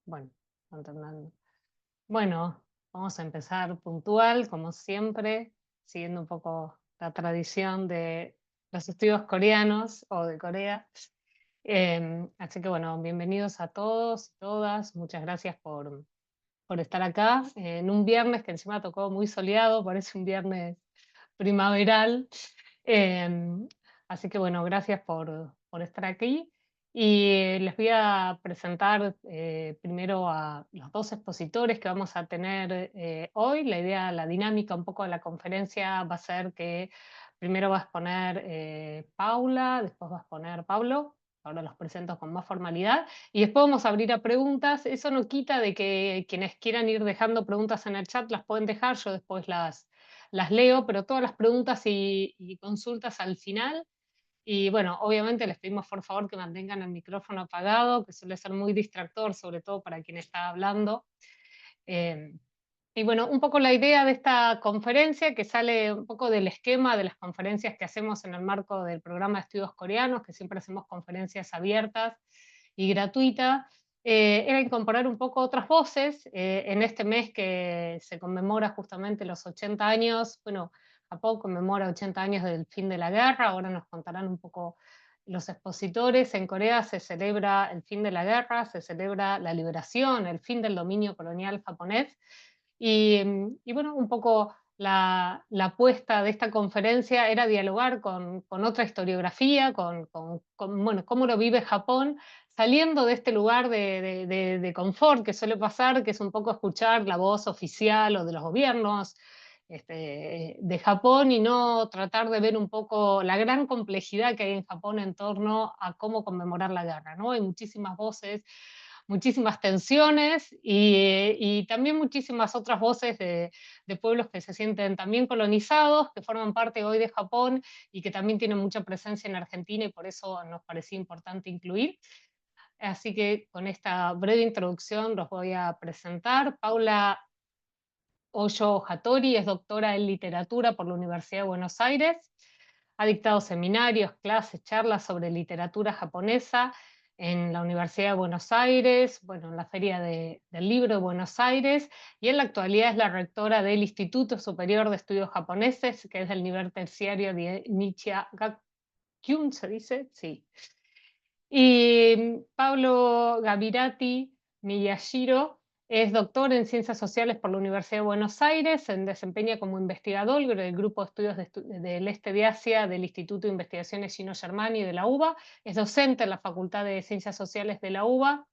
Bueno, Fernando. Bueno, vamos a empezar puntual, como siempre, siguiendo un poco la tradición de los estudios coreanos o de Corea. Así que bueno, bienvenidos a todos y todas. Muchas gracias por estar acá en un viernes que encima tocó muy soleado, parece un viernes primaveral. Em, Así que bueno, gracias por estar aquí. Y les voy a presentar primero a los dos expositores que vamos a tener hoy. La idea, la dinámica un poco de la conferencia va a ser que primero va a exponer Paula, después va a exponer Pablo. Ahora los presento con más formalidad. Y después vamos a abrir a preguntas. Eso no quita de que quienes quieran ir dejando preguntas en el chat las pueden dejar. Yo después las leo, pero todas las preguntas y consultas al final. Y bueno, obviamente les pedimos por favor que mantengan el micrófono apagado, que suele ser muy distractor, sobre todo para quien está hablando. Eh, y bueno, un poco la idea de esta conferencia, que sale un poco del esquema de las conferencias que hacemos en el marco del programa de estudios coreanos, que siempre hacemos conferencias abiertas y gratuitas, era incorporar un poco otras voces. En este mes que se conmemora justamente los 80 años, bueno, Japón conmemora 80 años del fin de la guerra, ahora nos contarán un poco los expositores. En Corea se celebra el fin de la guerra, se celebra la liberación, el fin del dominio colonial japonés. Y bueno, un poco la apuesta de esta conferencia era dialogar con otra historiografía, bueno, cómo lo vive Japón, saliendo de este lugar de confort que suele pasar, que es un poco escuchar la voz oficial o de los gobiernos de Japón, y no tratar de ver un poco la gran complejidad que hay en Japón en torno a cómo conmemorar la guerra, ¿no? Hay muchísimas voces, muchísimas tensiones y también muchísimas otras voces de pueblos que se sienten también colonizados, que forman parte hoy de Japón y que también tienen mucha presencia en Argentina, y por eso nos parecía importante incluir. Así que con esta breve introducción los voy a presentar. Paula Hoyo Hattori es doctora en literatura por la Universidad de Buenos Aires. Ha dictado seminarios, clases, charlas sobre literatura japonesa en la Universidad de Buenos Aires, bueno, en la Feria del Libro de Buenos Aires, y en la actualidad es la rectora del Instituto Superior de Estudios Japoneses, que es del nivel terciario de Nichiya Gakuin, ¿se dice? Sí. Y Pablo Gavirati Miyashiro es doctor en Ciencias Sociales por la Universidad de Buenos Aires, se desempeña como investigador del Grupo de Estudios del Este de Asia del Instituto de Investigaciones Chino-Germani de la UBA, es docente en la Facultad de Ciencias Sociales de la UBA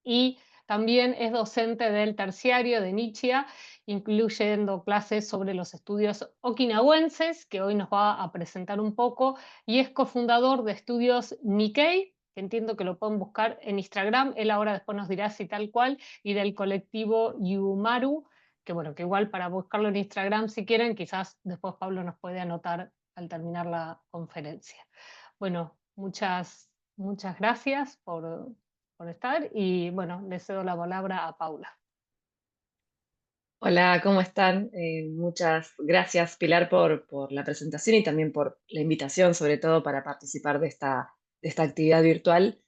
y también es docente del terciario de Nichiya, incluyendo clases sobre los estudios okinawenses, que hoy nos va a presentar un poco, y es cofundador de estudios Nikkei, que entiendo que lo pueden buscar en Instagram, él ahora después nos dirá si tal cual, y del colectivo Yumaru, que bueno, que igual para buscarlo en Instagram si quieren, quizás después Pablo nos puede anotar al terminar la conferencia. Bueno, muchas gracias por estar y bueno, le cedo la palabra a Paula. Hola, ¿cómo están? Muchas gracias, Pilar, por la presentación y también por la invitación, sobre todo para participar de esta actividad virtual.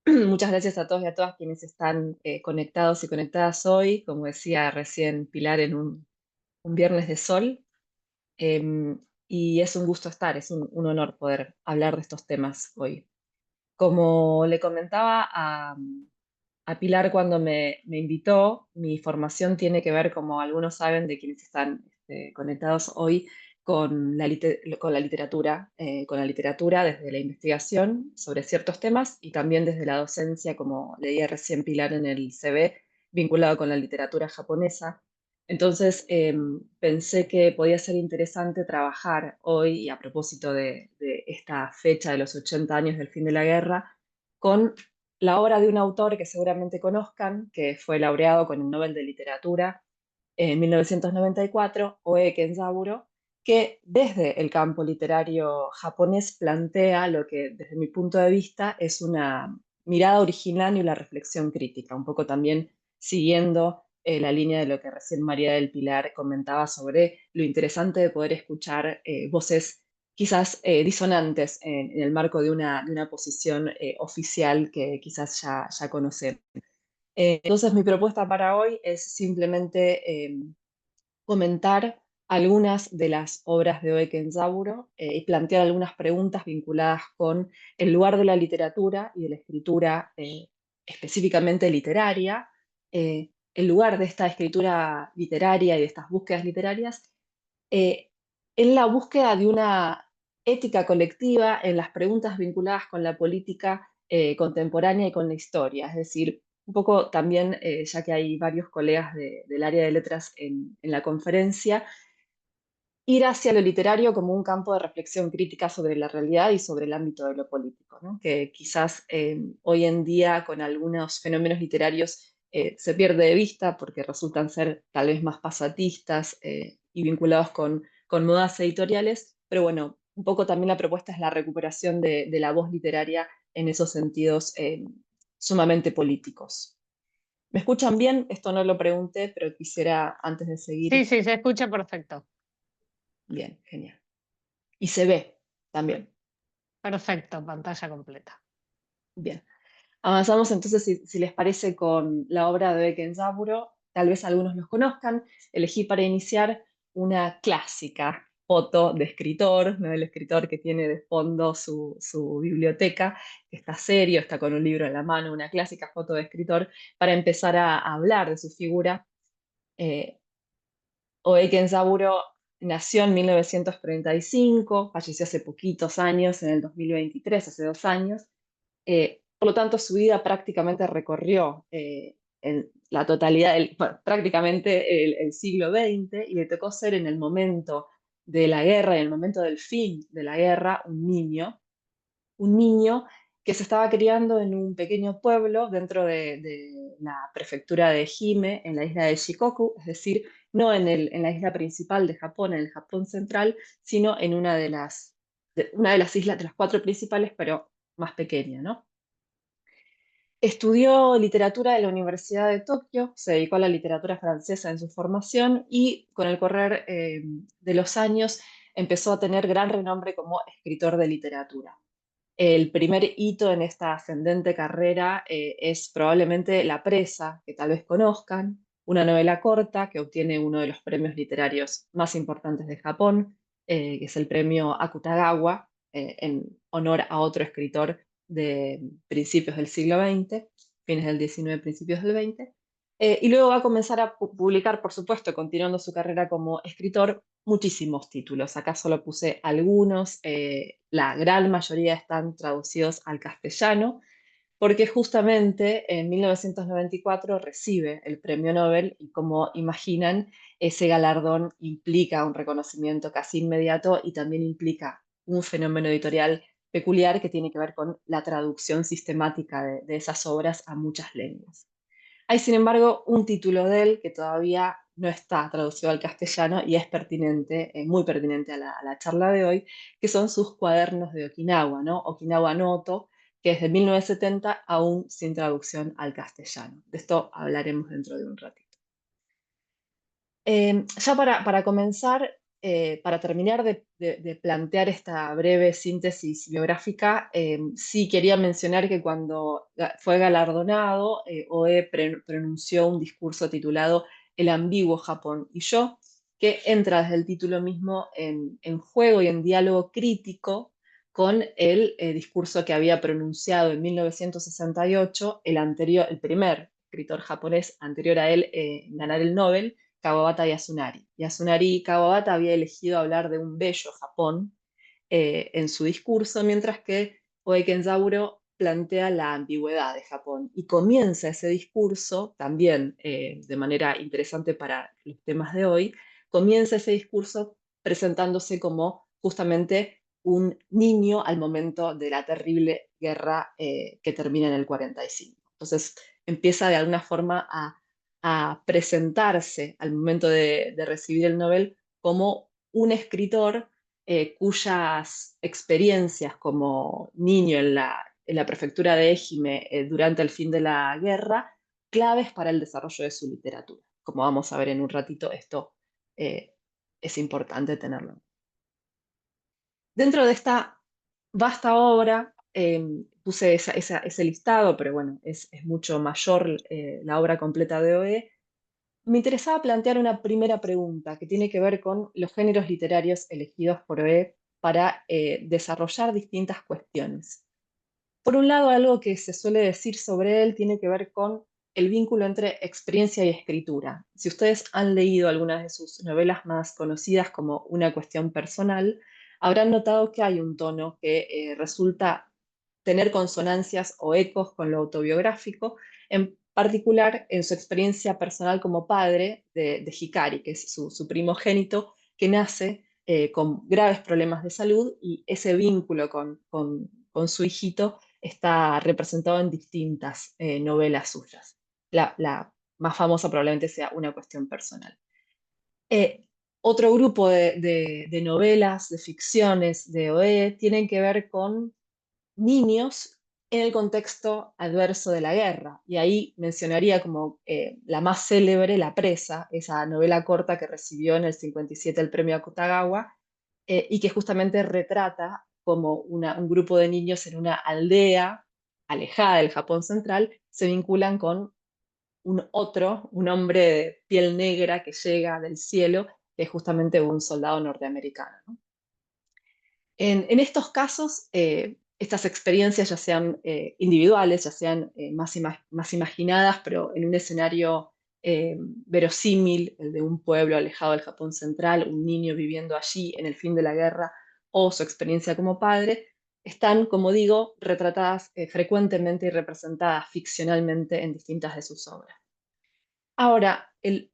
Muchas gracias a todos y a todas quienes están conectados y conectadas hoy, como decía recién Pilar, en un viernes de sol. Y es un gusto estar, es un honor poder hablar de estos temas hoy. Como le comentaba a Pilar cuando me invitó, mi formación tiene que ver, como algunos saben de quienes están conectados hoy, con la literatura desde la investigación sobre ciertos temas y también desde la docencia, como leía recién Pilar en el CV, vinculado con la literatura japonesa. Entonces, pensé que podía ser interesante trabajar hoy, y a propósito de esta fecha de los 80 años del fin de la guerra, con la obra de un autor que seguramente conozcan, que fue laureado con el Nobel de Literatura en 1994, Oe Kenzaburo, que desde el campo literario japonés plantea lo que desde mi punto de vista es una mirada original y una reflexión crítica, un poco también siguiendo la línea de lo que recién María del Pilar comentaba sobre lo interesante de poder escuchar voces quizás disonantes en el marco de una posición oficial que quizás ya conocemos. Entonces mi propuesta para hoy es simplemente comentar algunas de las obras de Oe Kenzaburo y plantear algunas preguntas vinculadas con el lugar de la literatura y de la escritura específicamente literaria, el lugar de esta escritura literaria y de estas búsquedas literarias eh, en la búsqueda de una ética colectiva en las preguntas vinculadas con la política contemporánea y con la historia. Es decir, un poco también, ya que hay varios colegas del área de letras en la conferencia, ir hacia lo literario como un campo de reflexión crítica sobre la realidad y sobre el ámbito de lo político, ¿no? Que quizás hoy en día con algunos fenómenos literarios se pierde de vista porque resultan ser tal vez más pasatistas y vinculados con modas editoriales, pero bueno, un poco también la propuesta es la recuperación de la voz literaria en esos sentidos sumamente políticos. ¿Me escuchan bien? Esto no lo pregunté, pero quisiera antes de Sí, seguir. sí, se escucha perfecto. Bien, genial. Y se ve también. Perfecto, pantalla completa. Bien. Avanzamos entonces, si les parece, con la obra de Kenzaburo. Tal vez algunos los conozcan. Elegí para iniciar una clásica foto de escritor, ¿no? El escritor que tiene de fondo su biblioteca, que está serio, está con un libro en la mano, una clásica foto de escritor, para empezar a hablar de su figura. Eh, Oe Kenzaburo nació en 1935, falleció hace poquitos años, en el 2023, hace 2 años. Por lo tanto, su vida prácticamente recorrió en la totalidad, bueno, prácticamente el siglo XX y le tocó ser en el momento de la guerra y en el momento del fin de la guerra un niño que se estaba criando en un pequeño pueblo dentro de la prefectura de Ehime, en la isla de Shikoku, es decir, no en la isla principal de Japón, en el Japón central, sino en una de las islas, de las 4 principales, pero más pequeña, ¿no? Estudió literatura en la Universidad de Tokio, se dedicó a la literatura francesa en su formación y con el correr de los años empezó a tener gran renombre como escritor de literatura. El primer hito en esta ascendente carrera es probablemente La presa, que tal vez conozcan, una novela corta que obtiene uno de los premios literarios más importantes de Japón, que es el premio Akutagawa, en honor a otro escritor de principios del siglo XX, fines del XIX, principios del XX. Y luego va a comenzar a publicar, por supuesto, continuando su carrera como escritor, muchísimos títulos. Acá solo puse algunos, la gran mayoría están traducidos al castellano, porque justamente en 1994 recibe el premio Nobel y como imaginan, ese galardón implica un reconocimiento casi inmediato y también implica un fenómeno editorial peculiar que tiene que ver con la traducción sistemática de esas obras a muchas lenguas. Hay, sin embargo, un título de él que todavía no está traducido al castellano y es pertinente, muy pertinente a la charla de hoy, que son sus cuadernos de Okinawa, ¿no? Okinawa Noto, que es de 1970, aún sin traducción al castellano. De esto hablaremos dentro de un ratito. Ya para comenzar, para terminar de plantear esta breve síntesis biográfica, sí quería mencionar que cuando fue galardonado, Oe pronunció un discurso titulado El ambiguo Japón y yo, que entra desde el título mismo en juego y en diálogo crítico con el discurso que había pronunciado en 1968 el primer escritor japonés anterior a él en ganar el Nobel, Kawabata Yasunari. Yasunari Kawabata había elegido hablar de un bello Japón en su discurso, mientras que Oe Kenzaburo plantea la ambigüedad de Japón y comienza ese discurso, también de manera interesante para los temas de hoy, comienza ese discurso presentándose como justamente un niño al momento de la terrible guerra que termina en el 45. Entonces empieza de alguna forma a presentarse al momento de recibir el Nobel como un escritor cuyas experiencias como niño en la prefectura de Ehime durante el fin de la guerra, claves para el desarrollo de su literatura. Como vamos a ver en un ratito, esto es importante tenerlo. Dentro de esta vasta obra, puse ese listado, pero bueno, es mucho mayor la obra completa de Oe. Me interesaba plantear una primera pregunta que tiene que ver con los géneros literarios elegidos por Oe para desarrollar distintas cuestiones. Por un lado, algo que se suele decir sobre él tiene que ver con el vínculo entre experiencia y escritura. Si ustedes han leído algunas de sus novelas más conocidas como Una cuestión personal, habrán notado que hay un tono que resulta tener consonancias o ecos con lo autobiográfico, en particular en su experiencia personal como padre de Hikari, que es su primogénito, que nace con graves problemas de salud y ese vínculo con su hijito está representado en distintas novelas suyas. La más famosa probablemente sea Una cuestión personal. Eh, Otro grupo de novelas, de ficciones de Oe, tienen que ver con niños en el contexto adverso de la guerra. Y ahí mencionaría como la más célebre, La presa, esa novela corta que recibió en el 57 el premio Akutagawa, y que justamente retrata como un grupo de niños en una aldea alejada del Japón central se vinculan con un hombre de piel negra que llega del cielo, que es justamente un soldado norteamericano, ¿no? En estos casos, estas experiencias, ya sean individuales, ya sean más imaginadas, pero en un escenario verosímil, el de un pueblo alejado del Japón central, un niño viviendo allí en el fin de la guerra, o su experiencia como padre, están, como digo, retratadas frecuentemente y representadas ficcionalmente en distintas de sus obras. Ahora, el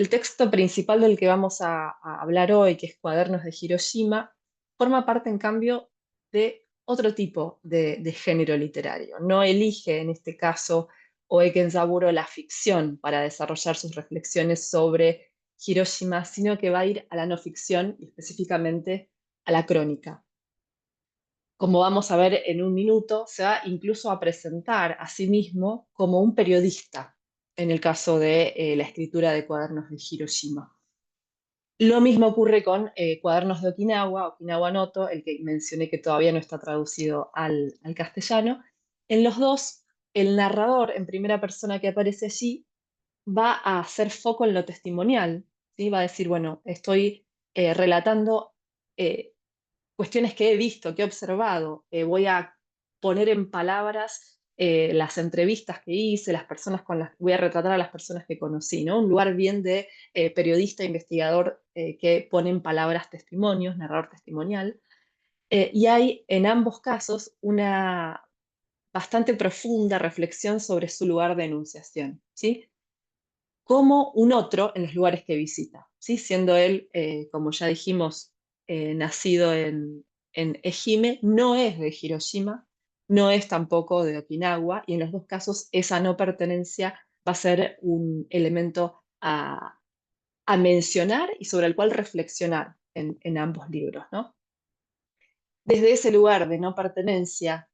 texto principal del que vamos a hablar hoy, que es Cuadernos de Hiroshima, forma parte, en cambio, de otro tipo de género literario. No elige, en este caso, Oe Kenzaburo la ficción para desarrollar sus reflexiones sobre Hiroshima, sino que va a ir a la no ficción y específicamente a la crónica. Como vamos a ver en un minuto, se va incluso a presentar a sí mismo como un periodista en el caso de la escritura de Cuadernos de Hiroshima. Lo mismo ocurre con Cuadernos de Okinawa, Okinawa Noto, el que mencioné que todavía no está traducido al castellano. En los dos, el narrador en primera persona que aparece allí va a hacer foco en lo testimonial, ¿sí? Va a decir, bueno, estoy relatando cuestiones que he visto, que he observado. Voy a poner en palabras las entrevistas que hice, las personas con las voy a retratar a las personas que conocí, ¿no? Un lugar bien de periodista, investigador que pone en palabras testimonios, narrador testimonial. Y hay en ambos casos una bastante profunda reflexión sobre su lugar de enunciación, ¿sí? Como un otro en los lugares que visita, ¿sí? Siendo él, como ya dijimos, nacido en Ehime, no es de Hiroshima, no es tampoco de Okinawa, y en los dos casos esa no pertenencia va a ser un elemento a mencionar y sobre el cual reflexionar en ambos libros, ¿no? Desde ese lugar de no pertenencia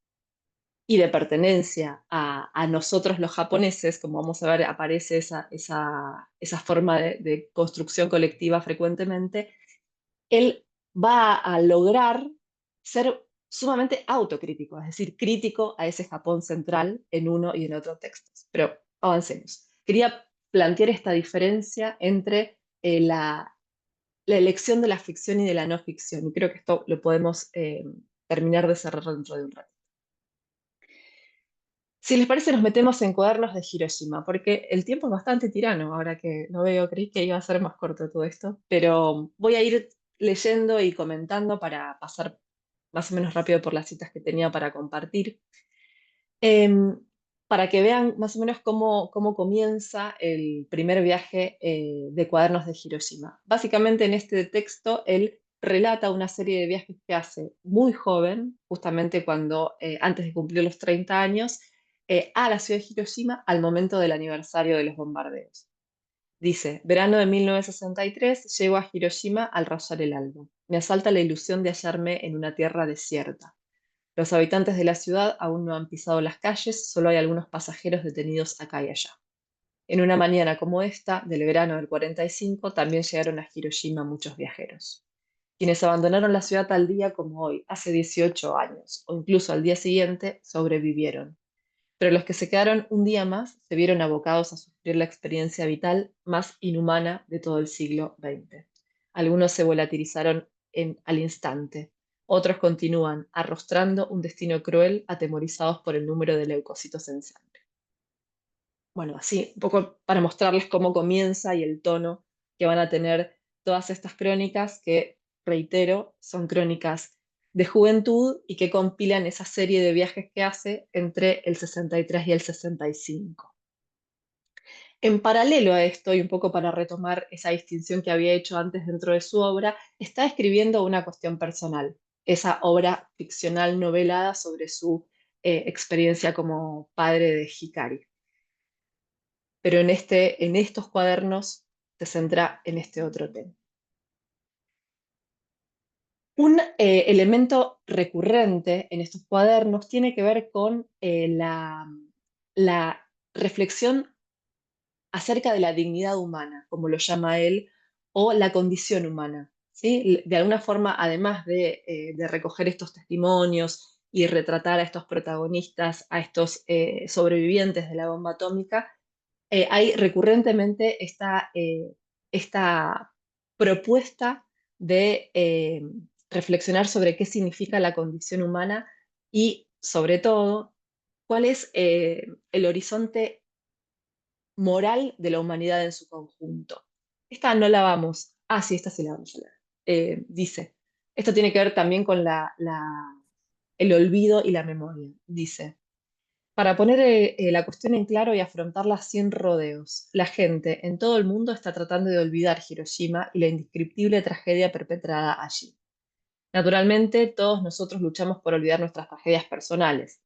y de pertenencia a nosotros los japoneses, como vamos a ver, aparece esa forma de construcción colectiva frecuentemente, él va a lograr ser sumamente autocrítico, es decir, crítico a ese Japón central en uno y en otro texto. Pero avancemos. Quería plantear esta diferencia entre la elección de la ficción y de la no ficción, y creo que esto lo podemos terminar de cerrar dentro de un rato. Si les parece, nos metemos en Cuadernos de Hiroshima, porque el tiempo es bastante tirano, ahora que no veo, creí que iba a ser más corto todo esto, pero voy a ir leyendo y comentando para pasar más o menos rápido por las citas que tenía para compartir, em, para que vean más o menos cómo comienza el primer viaje de Cuadernos de Hiroshima. Básicamente en este texto él relata una serie de viajes que hace muy joven, justamente cuando antes de cumplir los 30 años, a la ciudad de Hiroshima al momento del aniversario de los bombardeos. Dice, verano de 1963, llego a Hiroshima al rayar el alba. Me asalta la ilusión de hallarme en una tierra desierta. Los habitantes de la ciudad aún no han pisado las calles, solo hay algunos pasajeros detenidos acá y allá. En una mañana como esta, del verano del 45, también llegaron a Hiroshima muchos viajeros. Quienes abandonaron la ciudad tal día como hoy, hace 18 años, o incluso al día siguiente, sobrevivieron. Pero los que se quedaron un día más se vieron abocados a sufrir la experiencia vital más inhumana de todo el siglo XX. Algunos se volatilizaron al instante, otros continúan arrostrando un destino cruel, atemorizados por el número de leucocitos en sangre. Bueno, así, un poco para mostrarles cómo comienza y el tono que van a tener todas estas crónicas, que, reitero, son crónicas de juventud y que compilan esa serie de viajes que hace entre el 63 y el 65. En paralelo a esto, y un poco para retomar esa distinción que había hecho antes dentro de su obra, está escribiendo una cuestión personal, esa obra ficcional novelada sobre su experiencia como padre de Hikari. Pero en estos cuadernos se centra en este otro tema. Un elemento recurrente en estos cuadernos tiene que ver con la reflexión acerca de la dignidad humana, como lo llama él, o la condición humana. ¿Sí? De alguna forma, además de recoger estos testimonios y retratar a estos protagonistas, a estos sobrevivientes de la bomba atómica, hay recurrentemente esta propuesta de reflexionar sobre qué significa la condición humana y, sobre todo, cuál es el horizonte moral de la humanidad en su conjunto. Esta no la vamos, sí, esta sí la vamos a leer. Dice, esto tiene que ver también con el olvido y la memoria. Dice, para poner la cuestión en claro y afrontarla sin rodeos, la gente en todo el mundo está tratando de olvidar Hiroshima y la indescriptible tragedia perpetrada allí. Naturalmente, todos nosotros luchamos por olvidar nuestras tragedias personales.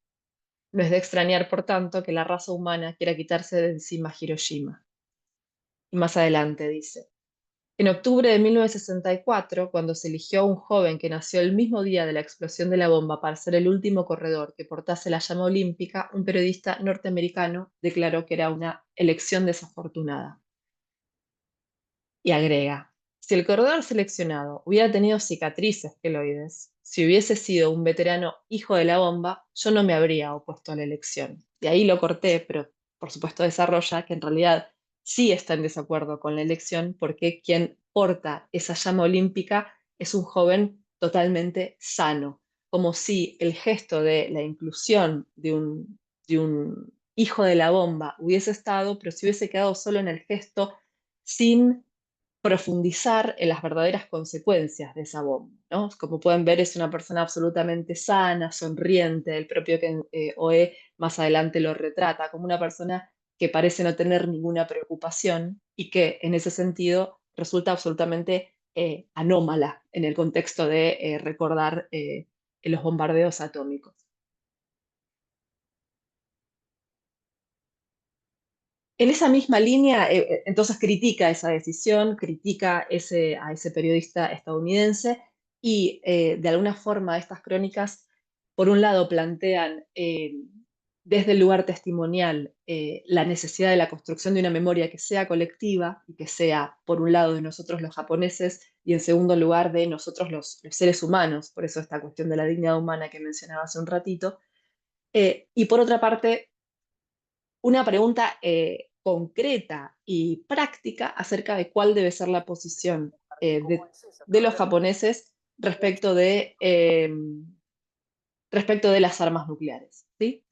No es de extrañar, por tanto, que la raza humana quiera quitarse de encima Hiroshima. Y más adelante dice, en octubre de 1964, cuando se eligió a un joven que nació el mismo día de la explosión de la bomba para ser el último corredor que portase la llama olímpica, un periodista norteamericano declaró que era una elección desafortunada. Y agrega, si el corredor seleccionado hubiera tenido cicatrices queloides, si hubiese sido un veterano hijo de la bomba, yo no me habría opuesto a la elección. Y ahí lo corté, pero por supuesto desarrolla que en realidad sí está en desacuerdo con la elección porque quien porta esa llama olímpica es un joven totalmente sano, como si el gesto de la inclusión de un hijo de la bomba hubiese estado, pero si hubiese quedado solo en el gesto sin profundizar en las verdaderas consecuencias de esa bomba, ¿no? Como pueden ver, es una persona absolutamente sana, sonriente, el propio Ken Oe más adelante lo retrata como una persona que parece no tener ninguna preocupación y que en ese sentido resulta absolutamente anómala en el contexto de recordar los bombardeos atómicos. En esa misma línea, entonces critica esa decisión, critica a ese periodista estadounidense y de alguna forma estas crónicas, por un lado, plantean desde el lugar testimonial la necesidad de la construcción de una memoria que sea colectiva y que sea, por un lado, de nosotros los japoneses y en segundo lugar, de nosotros los seres humanos, por eso esta cuestión de la dignidad humana que mencionaba hace un ratito. Y por otra parte, una pregunta concreta y práctica acerca de cuál debe ser la posición de los japoneses respecto de las armas nucleares, ¿sí?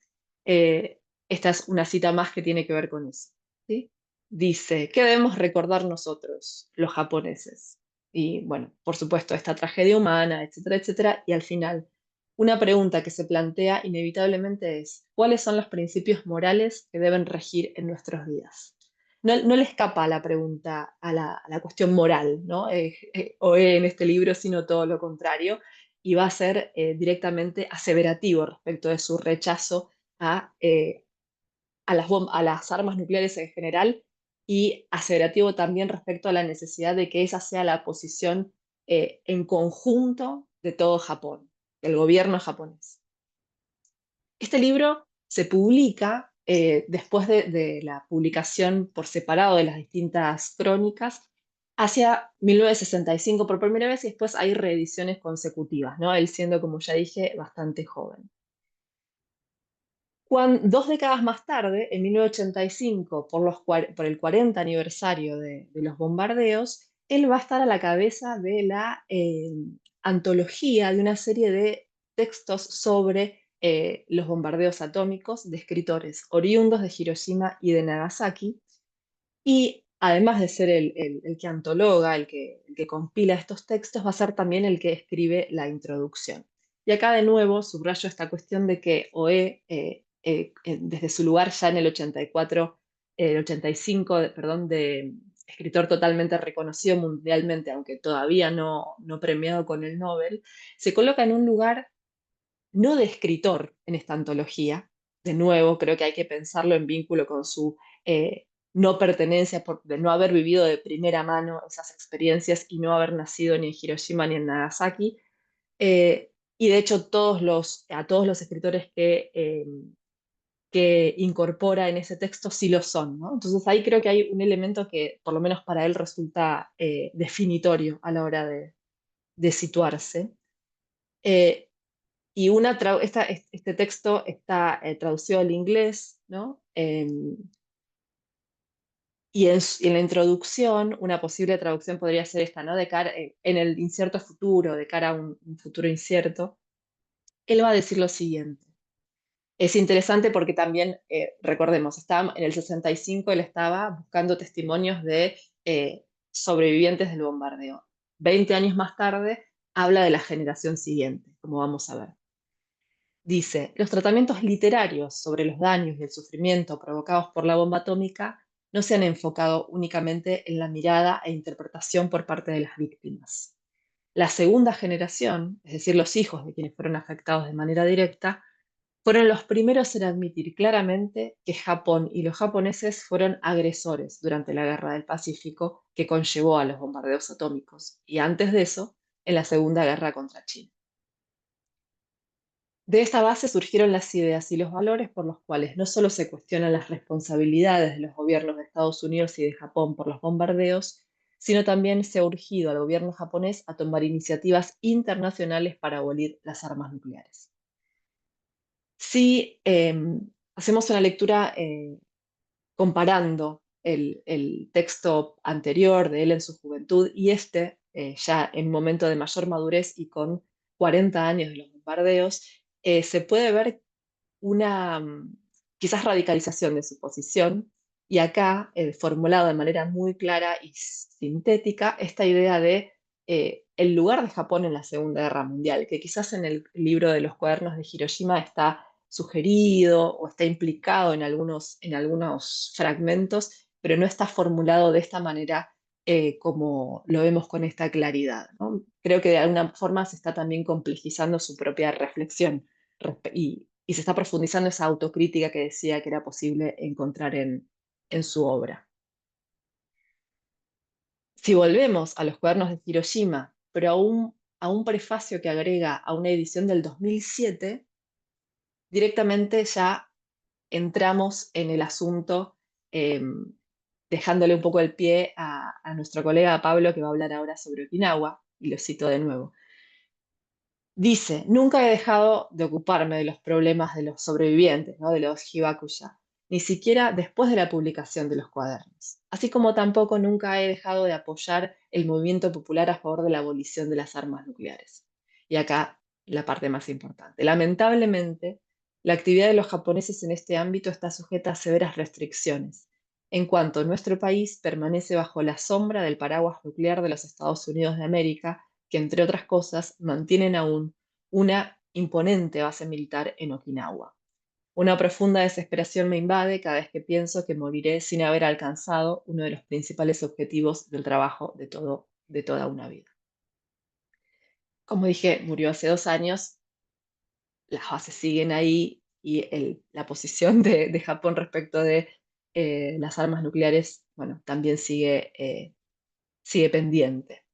Esta es una cita más que tiene que ver con eso, ¿sí? Dice, ¿qué debemos recordar nosotros, los japoneses? Y bueno, por supuesto, esta tragedia humana, etcétera, etcétera, y al final una pregunta que se plantea inevitablemente es, ¿cuáles son los principios morales que deben regir en nuestros días? No le escapa a la pregunta, a la cuestión moral, ¿no? O en este libro, sino todo lo contrario, y va a ser directamente aseverativo respecto de su rechazo a las armas nucleares en general y aseverativo también respecto a la necesidad de que esa sea la posición en conjunto de todo Japón, del gobierno japonés. Este libro se publica después de la publicación por separado de las distintas crónicas, hacia 1965 por primera vez y después hay reediciones consecutivas, ¿no? Él siendo, como ya dije, bastante joven. 2 décadas más tarde, en 1985, por el 40 aniversario de los bombardeos, él va a estar a la cabeza de la antología de una serie de textos sobre los bombardeos atómicos de escritores oriundos de Hiroshima y de Nagasaki. Y además de ser el que antologa, el que compila estos textos, va a ser también el que escribe la introducción. Y acá de nuevo subrayo esta cuestión de que Oe, desde su lugar ya en el 84, el 85, perdón, de escritor totalmente reconocido mundialmente, aunque todavía no premiado con el Nobel, se coloca en un lugar no de escritor en esta antología. De nuevo, creo que hay que pensarlo en vínculo con su no pertenencia, de no haber vivido de primera mano esas experiencias y no haber nacido ni en Hiroshima ni en Nagasaki. Y de hecho, a todos los escritores que incorpora en ese texto sí lo son, ¿no? Entonces ahí creo que hay un elemento que, por lo menos para él, resulta definitorio a la hora de situarse. Eh, y este texto está traducido al inglés, ¿no? Y en la introducción, una posible traducción podría ser esta, ¿no? En el incierto futuro, de cara a un futuro incierto, él va a decir lo siguiente. Es interesante porque también, recordemos, en el 65 él estaba buscando testimonios de sobrevivientes del bombardeo. 20 años más tarde, habla de la generación siguiente, como vamos a ver. Dice, los tratamientos literarios sobre los daños y el sufrimiento provocados por la bomba atómica no se han enfocado únicamente en la mirada e interpretación por parte de las víctimas. La segunda generación, es decir, los hijos de quienes fueron afectados de manera directa, fueron los primeros en admitir claramente que Japón y los japoneses fueron agresores durante la Guerra del Pacífico que conllevó a los bombardeos atómicos, y antes de eso, en la Segunda Guerra contra China. De esta base surgieron las ideas y los valores por los cuales no solo se cuestionan las responsabilidades de los gobiernos de Estados Unidos y de Japón por los bombardeos, sino también se ha urgido al gobierno japonés a tomar iniciativas internacionales para abolir las armas nucleares. Si hacemos una lectura comparando el texto anterior de él en su juventud y este, ya en un momento de mayor madurez y con 40 años de los bombardeos, se puede ver una quizás radicalización de su posición, y acá formulado de manera muy clara y sintética esta idea de el lugar de Japón en la Segunda Guerra Mundial, que quizás en el libro de los cuadernos de Hiroshima está sugerido o está implicado en algunos fragmentos, pero no está formulado de esta manera como lo vemos con esta claridad, ¿no? Creo que de alguna forma se está también complejizando su propia reflexión y se está profundizando esa autocrítica que decía que era posible encontrar en su obra. Si volvemos a los cuadernos de Hiroshima, pero a un prefacio que agrega a una edición del 2007, directamente ya entramos en el asunto, eh, dejándole un poco el pie a nuestro colega Pablo, que va a hablar ahora sobre Okinawa, y lo cito de nuevo. Dice, nunca he dejado de ocuparme de los problemas de los sobrevivientes, ¿no? De los hibakusha, ni siquiera después de la publicación de los cuadernos. Así como tampoco nunca he dejado de apoyar el movimiento popular a favor de la abolición de las armas nucleares. Y acá la parte más importante. Lamentablemente, la actividad de los japoneses en este ámbito está sujeta a severas restricciones, en cuanto nuestro país permanece bajo la sombra del paraguas nuclear de los Estados Unidos de América, que entre otras cosas mantienen aún una imponente base militar en Okinawa. Una profunda desesperación me invade cada vez que pienso que moriré sin haber alcanzado uno de los principales objetivos del trabajo de toda una vida. Como dije, murió hace 2 años, las bases siguen ahí y la posición de Japón respecto de las armas nucleares, bueno, también sigue pendiente.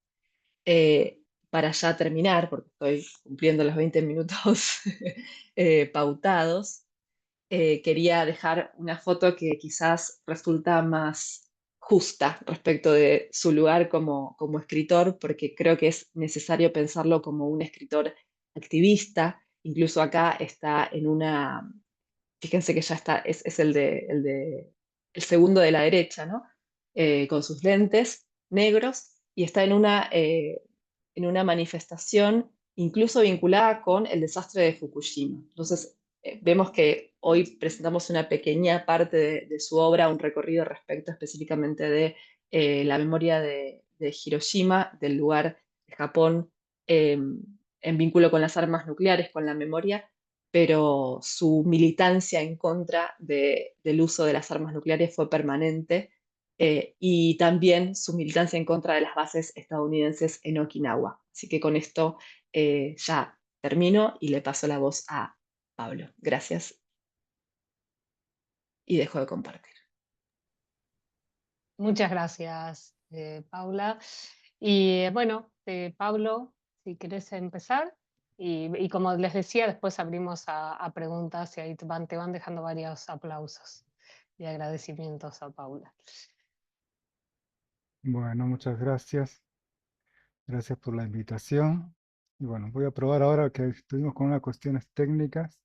Eh, para ya terminar, porque estoy cumpliendo los 20 minutos pautados, quería dejar una foto que quizás resulta más justa respecto de su lugar como escritor, porque creo que es necesario pensarlo como un escritor activista. Incluso acá está en una, fíjense que ya está, es el segundo de la derecha, ¿no? Con sus lentes negros y está en una manifestación incluso vinculada con el desastre de Fukushima. Entonces, vemos que hoy presentamos una pequeña parte de su obra, un recorrido respecto específicamente de la memoria de Hiroshima, del lugar de Japón eh, en vínculo con las armas nucleares, con la memoria, pero su militancia en contra del uso de las armas nucleares fue permanente, y también su militancia en contra de las bases estadounidenses en Okinawa. Así que con esto ya termino y le paso la voz a Pablo. Gracias y dejo de compartir. Muchas gracias, Paula. Y bueno, Pablo, si querés empezar. Y como les decía, después abrimos a preguntas y ahí te van dejando varios aplausos y agradecimientos a Paula. Bueno, muchas gracias. Gracias por la invitación. Y bueno, voy a probar ahora que estuvimos con unas cuestiones técnicas.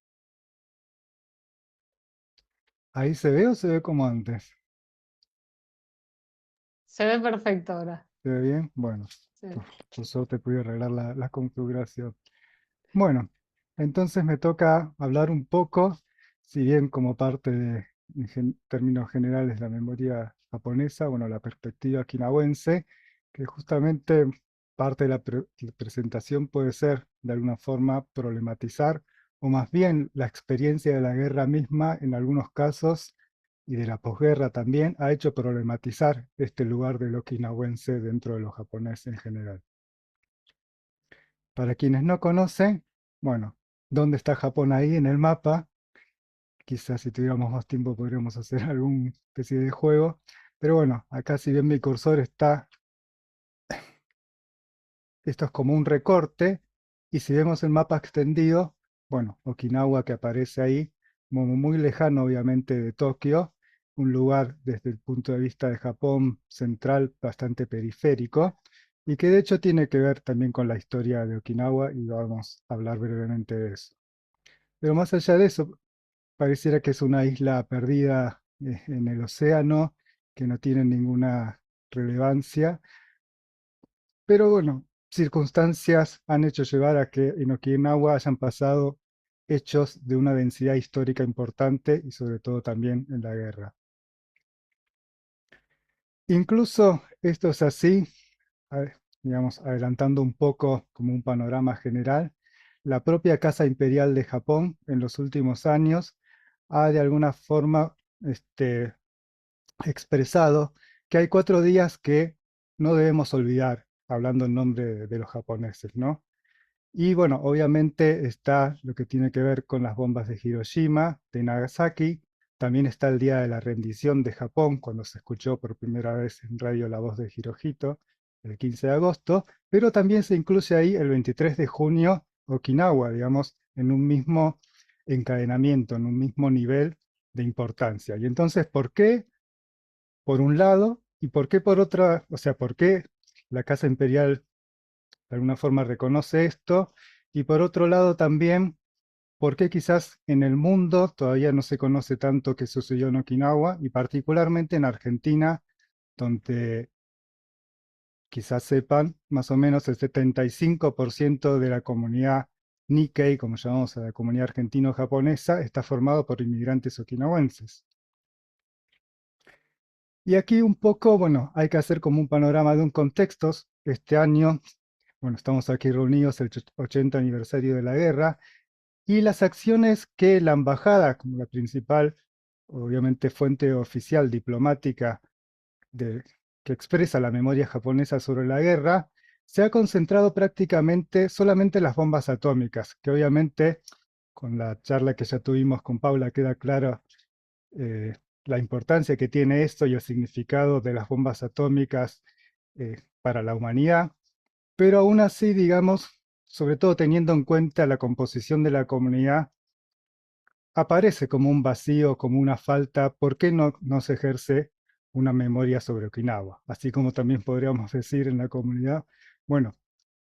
¿Ahí se ve o se ve como antes? Se ve perfecto ahora. ¿Se ve bien? Bueno, Sí. por suerte pude arreglar la configuración. Bueno, entonces me toca hablar un poco, si bien como parte de, en términos generales, la memoria japonesa, bueno, la perspectiva okinawense, que justamente parte de la presentación puede ser, de alguna forma, problematizar, o más bien la experiencia de la guerra misma, en algunos casos, y de la posguerra también, ha hecho problematizar este lugar del okinawense dentro de los japoneses en general. Para quienes no conocen, bueno, ¿dónde está Japón ahí en el mapa? Quizás si tuviéramos más tiempo podríamos hacer alguna especie de juego. Pero bueno, acá si bien mi cursor está, esto es como un recorte. Y si vemos el mapa extendido, bueno, Okinawa que aparece ahí, como muy lejano obviamente de Tokio, un lugar desde el punto de vista de Japón central bastante periférico, y que de hecho tiene que ver también con la historia de Okinawa y vamos a hablar brevemente de eso. Pero más allá de eso, pareciera que es una isla perdida en el océano, que no tiene ninguna relevancia, pero bueno, circunstancias han hecho llevar a que en Okinawa hayan pasado hechos de una densidad histórica importante y sobre todo también en la guerra. Incluso esto es así, digamos, adelantando un poco como un panorama general, la propia Casa Imperial de Japón en los últimos años ha de alguna forma expresado que hay 4 días que no debemos olvidar, hablando en nombre de los japoneses, ¿no? Y bueno, obviamente está lo que tiene que ver con las bombas de Hiroshima, de Nagasaki. También está el día de la rendición de Japón, cuando se escuchó por primera vez en radio la voz de Hirohito, el 15 de agosto. Pero también se incluye ahí el 23 de junio, Okinawa, digamos, en un mismo encadenamiento, en un mismo nivel de importancia. Y entonces, ¿por qué por un lado y por qué por otra? O sea, ¿por qué la Casa Imperial de alguna forma reconoce esto? Y por otro lado también, ¿por qué quizás en el mundo todavía no se conoce tanto qué sucedió en Okinawa y particularmente en Argentina, donde quizás sepan más o menos el 75% de la comunidad Nikkei, como llamamos a la comunidad argentino-japonesa, está formado por inmigrantes okinawenses? Y aquí un poco, bueno, hay que hacer como un panorama de un contexto. Este año, bueno, estamos aquí reunidos el 80 aniversario de la guerra y las acciones que la embajada, como la principal, obviamente fuente oficial diplomática de, que expresa la memoria japonesa sobre la guerra, se ha concentrado prácticamente solamente en las bombas atómicas, que obviamente con la charla que ya tuvimos con Paula queda claro eh, la importancia que tiene esto y el significado de las bombas atómicas para la humanidad, pero aún así, digamos, sobre todo teniendo en cuenta la composición de la comunidad, aparece como un vacío, como una falta. ¿Por qué no se ejerce una memoria sobre Okinawa, así como también podríamos decir en la comunidad, bueno,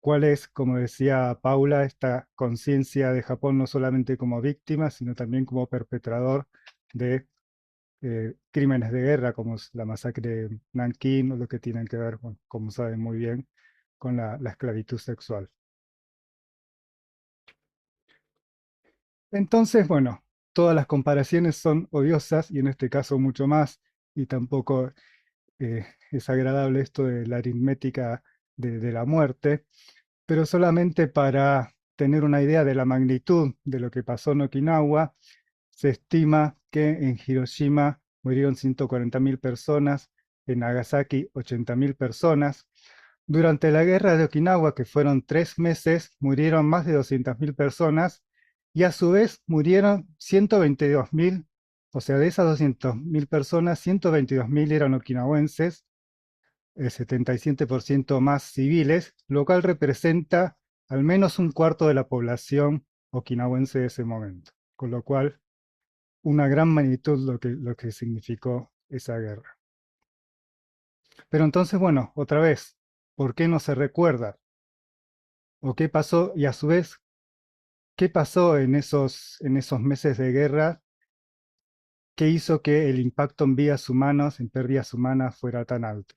cuál es, como decía Paula, esta conciencia de Japón no solamente como víctima, sino también como perpetrador de crímenes de guerra, como es la masacre de Nankín o lo que tienen que ver, bueno, como saben muy bien, con la esclavitud sexual. Entonces, bueno, todas las comparaciones son odiosas y en este caso mucho más, y tampoco es agradable esto de la aritmética de la muerte, pero solamente para tener una idea de la magnitud de lo que pasó en Okinawa, se estima que en Hiroshima murieron 140.000 personas, en Nagasaki 80.000 personas. Durante la guerra de Okinawa, que fueron 3 meses, murieron más de 200.000 personas y a su vez murieron 122.000, o sea, de esas 200.000 personas, 122.000 eran okinawenses, el 77% más civiles, lo cual representa al menos un cuarto de la población okinawense de ese momento. Con lo cual, una gran magnitud lo que significó esa guerra. Pero entonces, bueno, otra vez, ¿por qué no se recuerda? ¿O qué pasó? Y a su vez, ¿qué pasó en esos meses de guerra que hizo que el impacto en vidas humanas, en pérdidas humanas, fuera tan alto?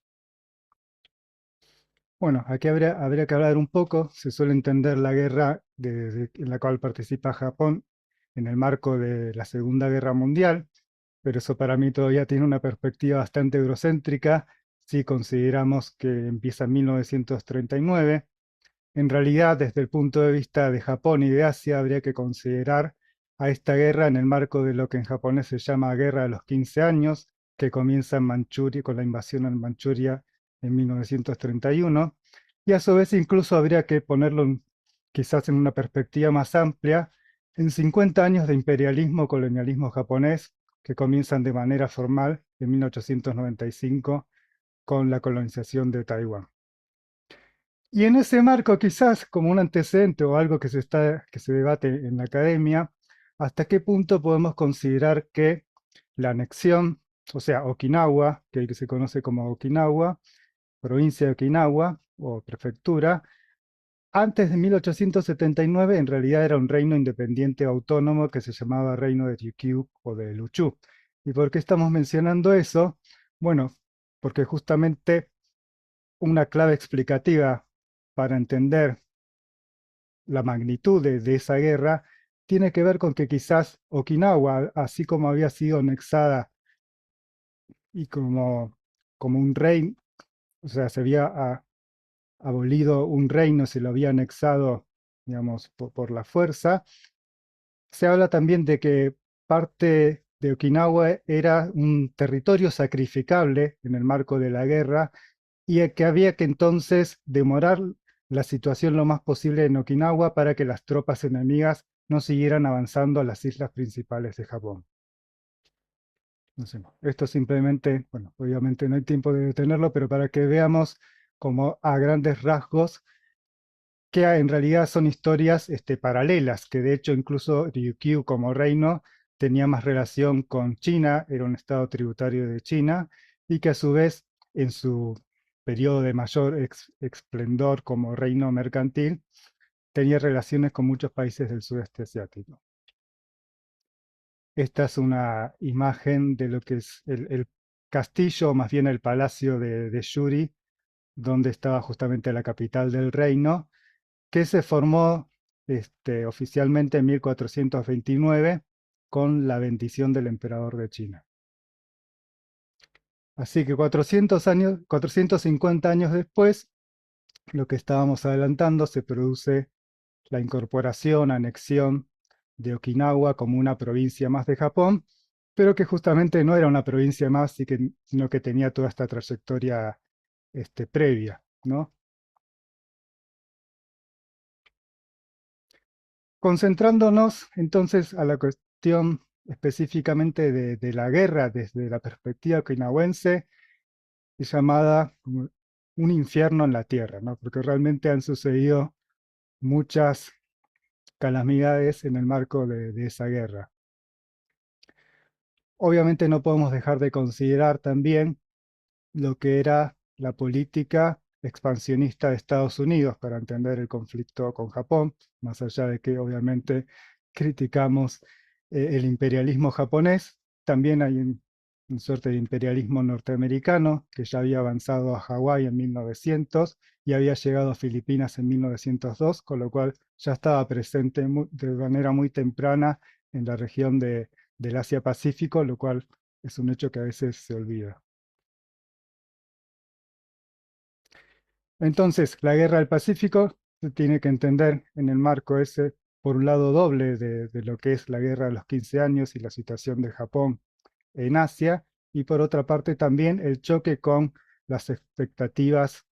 Bueno, aquí habría que hablar un poco. Se suele entender la guerra en la cual participa Japón en el marco de la Segunda Guerra Mundial, pero eso para mí todavía tiene una perspectiva bastante eurocéntrica si consideramos que empieza en 1939. En realidad, desde el punto de vista de Japón y de Asia, habría que considerar a esta guerra en el marco de lo que en japonés se llama Guerra de los 15 años, que comienza en Manchuria con la invasión en Manchuria en 1931, y a su vez incluso habría que ponerlo quizás en una perspectiva más amplia, en 50 años de imperialismo colonialismo japonés, que comienzan de manera formal en 1895 con la colonización de Taiwán. Y en ese marco, quizás como un antecedente o algo que se debate en la academia, ¿hasta qué punto podemos considerar que la anexión, o sea, Okinawa, que se conoce como Okinawa, provincia de Okinawa o prefectura, antes de 1879 en realidad era un reino independiente autónomo que se llamaba Reino de Ryukyu o de Luchu? ¿Y por qué estamos mencionando eso? Bueno, porque justamente una clave explicativa para entender la magnitud de esa guerra tiene que ver con que quizás Okinawa, así como había sido anexada y como un reino, o sea, se había abolido un reino, se lo había anexado, digamos, por la fuerza, se habla también de que parte de Okinawa era un territorio sacrificable en el marco de la guerra y que había que entonces demorar la situación lo más posible en Okinawa para que las tropas enemigas no siguieran avanzando a las islas principales de Japón. No sé, esto simplemente, bueno, obviamente no hay tiempo de detenerlo, pero para que veamos como a grandes rasgos que en realidad son historias paralelas, que de hecho incluso Ryukyu como reino tenía más relación con China, era un estado tributario de China, y que a su vez en su periodo de mayor esplendor como reino mercantil, tenía relaciones con muchos países del sudeste asiático. Esta es una imagen de lo que es el castillo, o más bien el palacio de Yuri, donde estaba justamente la capital del reino, que se formó oficialmente en 1429 con la bendición del emperador de China. Así que 450 años después, lo que estábamos adelantando, se produce la incorporación, anexión de Okinawa como una provincia más de Japón, pero que justamente no era una provincia más, sino que tenía toda esta trayectoria previa, ¿no? Concentrándonos entonces a la cuestión específicamente de la guerra desde la perspectiva okinawense, es llamada como un infierno en la tierra, ¿no? Porque realmente han sucedido muchas calamidades en el marco de esa guerra. Obviamente no podemos dejar de considerar también lo que era la política expansionista de Estados Unidos para entender el conflicto con Japón, más allá de que obviamente criticamos el imperialismo japonés, también hay una suerte de imperialismo norteamericano que ya había avanzado a Hawái en 1900 y había llegado a Filipinas en 1902, con lo cual ya estaba presente de manera muy temprana en la región del Asia-Pacífico, lo cual es un hecho que a veces se olvida. Entonces, la guerra del Pacífico se tiene que entender en el marco ese, por un lado doble de lo que es la guerra de los 15 años y la situación de Japón en Asia, y por otra parte también el choque con las expectativas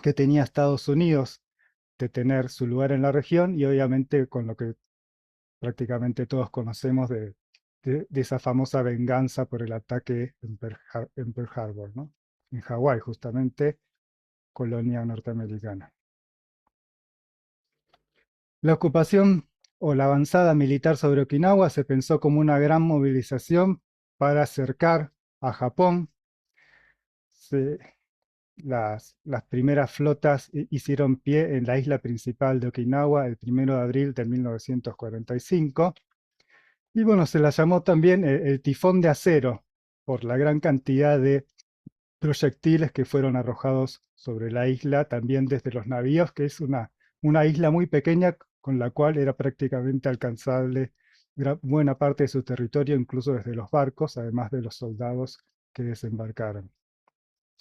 que tenía Estados Unidos de tener su lugar en la región y obviamente con lo que prácticamente todos conocemos de esa famosa venganza por el ataque en Pearl Harbor, ¿no? En Hawái, justamente, colonia norteamericana. La ocupación o la avanzada militar sobre Okinawa se pensó como una gran movilización para acercar a Japón. Las primeras flotas hicieron pie en la isla principal de Okinawa el 1 de abril de 1945. Y bueno, se la llamó también el tifón de acero por la gran cantidad de proyectiles que fueron arrojados sobre la isla, también desde los navíos, que es una isla muy pequeña con la cual era prácticamente alcanzable buena parte de su territorio, incluso desde los barcos, además de los soldados que desembarcaron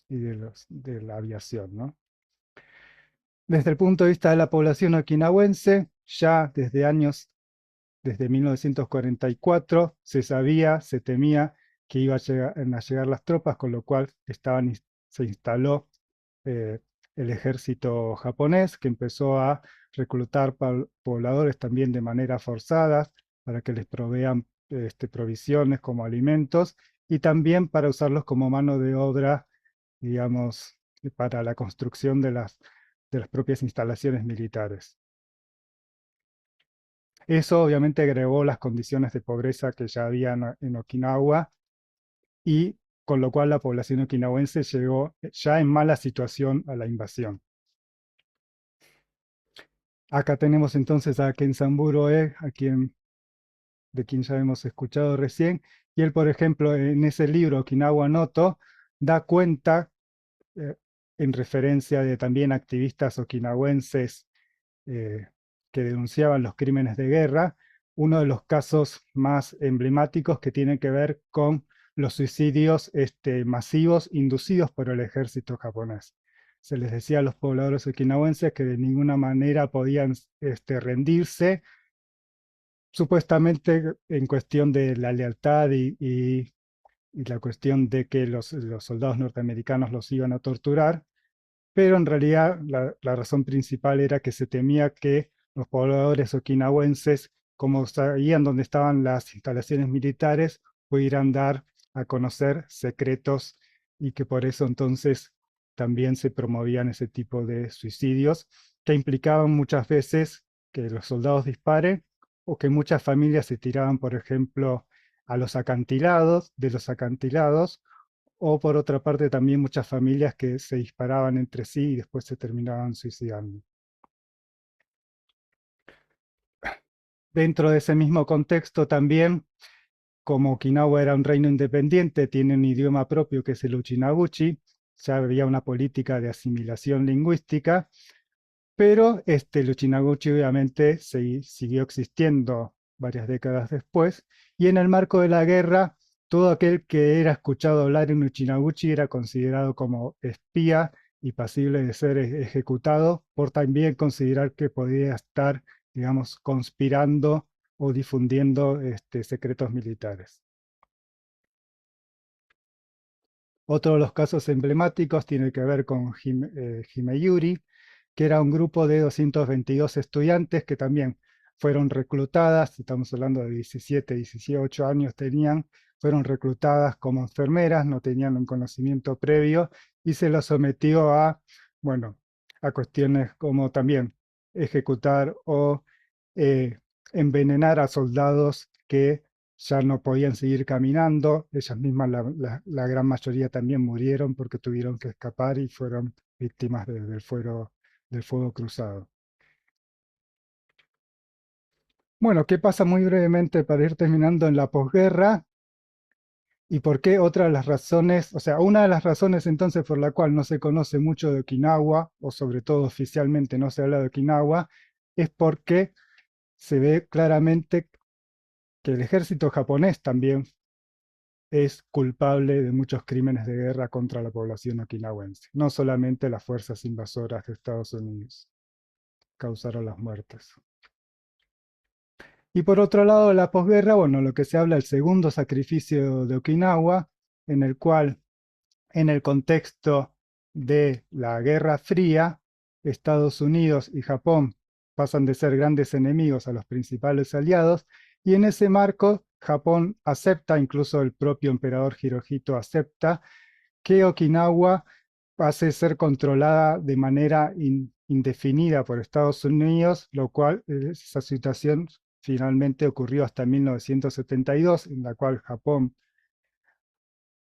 y de la aviación, ¿no? Desde el punto de vista de la población okinawense, ya desde 1944 se sabía, se temía que iban a llegar las tropas, con lo cual se instaló eh, el ejército japonés, que empezó a reclutar pobladores también de manera forzada para que les provean provisiones como alimentos y también para usarlos como mano de obra, digamos, para la construcción de las propias instalaciones militares. Eso obviamente agregó las condiciones de pobreza que ya había en Okinawa y con lo cual la población okinawense llegó ya en mala situación a la invasión. Acá tenemos entonces a Kenzaburo E, de quien ya hemos escuchado recién, y él, por ejemplo, en ese libro, Okinawa Noto, da cuenta, eh, en referencia de también activistas okinawenses eh, que denunciaban los crímenes de guerra, uno de los casos más emblemáticos que tiene que ver con los suicidios masivos inducidos por el ejército japonés. Se les decía a los pobladores okinawenses que de ninguna manera podían rendirse, supuestamente en cuestión de la lealtad y la cuestión de que los soldados norteamericanos los iban a torturar, pero en realidad la razón principal era que se temía que los pobladores okinawenses, como sabían dónde estaban las instalaciones militares, pudieran dar a conocer secretos y que por eso entonces también se promovían ese tipo de suicidios que implicaban muchas veces que los soldados disparen o que muchas familias se tiraban, por ejemplo, a los acantilados, de los acantilados, o por otra parte también muchas familias que se disparaban entre sí y después se terminaban suicidando. Dentro de ese mismo contexto también, como Okinawa era un reino independiente, tiene un idioma propio que es el Uchinaguchi, ya había una política de asimilación lingüística, pero el Uchinaguchi obviamente siguió existiendo varias décadas después, y en el marco de la guerra, todo aquel que era escuchado hablar en Uchinaguchi era considerado como espía y pasible de ser ejecutado por también considerar que podía estar, digamos, conspirando o difundiendo secretos militares. Otro de los casos emblemáticos tiene que ver con Himeyuri, que era un grupo de 222 estudiantes que también fueron reclutadas, estamos hablando de 17, 18 años tenían, fueron reclutadas como enfermeras, no tenían un conocimiento previo y se los sometió bueno, a cuestiones como también ejecutar o envenenar a soldados que ya no podían seguir caminando, ellas mismas, la gran mayoría también murieron porque tuvieron que escapar y fueron víctimas del fuego cruzado. Bueno, ¿qué pasa muy brevemente para ir terminando en la posguerra? ¿Y por qué otra de las razones, o sea, una de las razones entonces por la cual no se conoce mucho de Okinawa, o sobre todo oficialmente no se habla de Okinawa, es porque se ve claramente que el ejército japonés también es culpable de muchos crímenes de guerra contra la población okinawense. No solamente las fuerzas invasoras de Estados Unidos causaron las muertes. Y por otro lado, la posguerra, bueno, lo que se habla, el segundo sacrificio de Okinawa, en el cual, en el contexto de la Guerra Fría, Estados Unidos y Japón pasan de ser grandes enemigos a los principales aliados, y en ese marco Japón acepta, incluso el propio emperador Hirohito acepta, que Okinawa pase a ser controlada de manera indefinida por Estados Unidos, lo cual esa situación finalmente ocurrió hasta 1972, en la cual Japón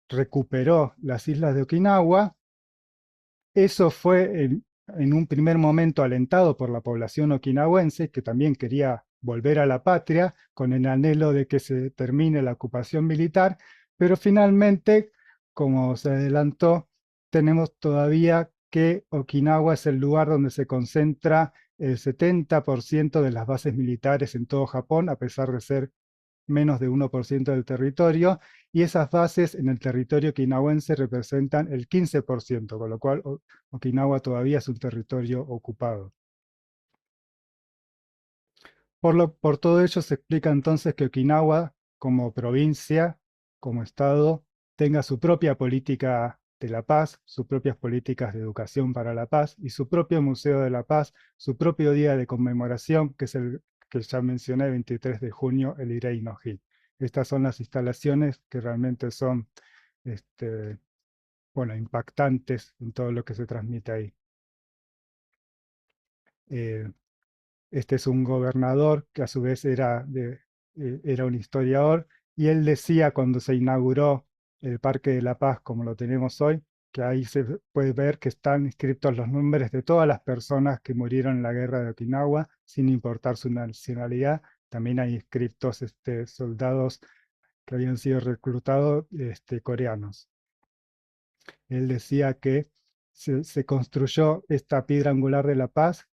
recuperó las islas de Okinawa. Eso fue en un primer momento alentado por la población okinawense, que también quería volver a la patria con el anhelo de que se termine la ocupación militar, pero finalmente, como se adelantó, tenemos todavía que Okinawa es el lugar donde se concentra el 70% de las bases militares en todo Japón, a pesar de ser menos de 1% del territorio, y esas bases en el territorio okinawense representan el 15%, con lo cual Okinawa todavía es un territorio ocupado. Por todo ello se explica entonces que Okinawa, como provincia, como estado, tenga su propia política de la paz, sus propias políticas de educación para la paz y su propio Museo de la Paz, su propio día de conmemoración, que es el que ya mencioné, 23 de junio, el Irei no Hi. Estas son las instalaciones que realmente son bueno, impactantes en todo lo que se transmite ahí. Eh, Este es un gobernador que a su vez era un historiador, y él decía cuando se inauguró el Parque de la Paz como lo tenemos hoy, que ahí se puede ver que están inscritos los nombres de todas las personas que murieron en la guerra de Okinawa, sin importar su nacionalidad. También hay inscritos soldados que habían sido reclutados coreanos. Él decía que se construyó esta piedra angular de la paz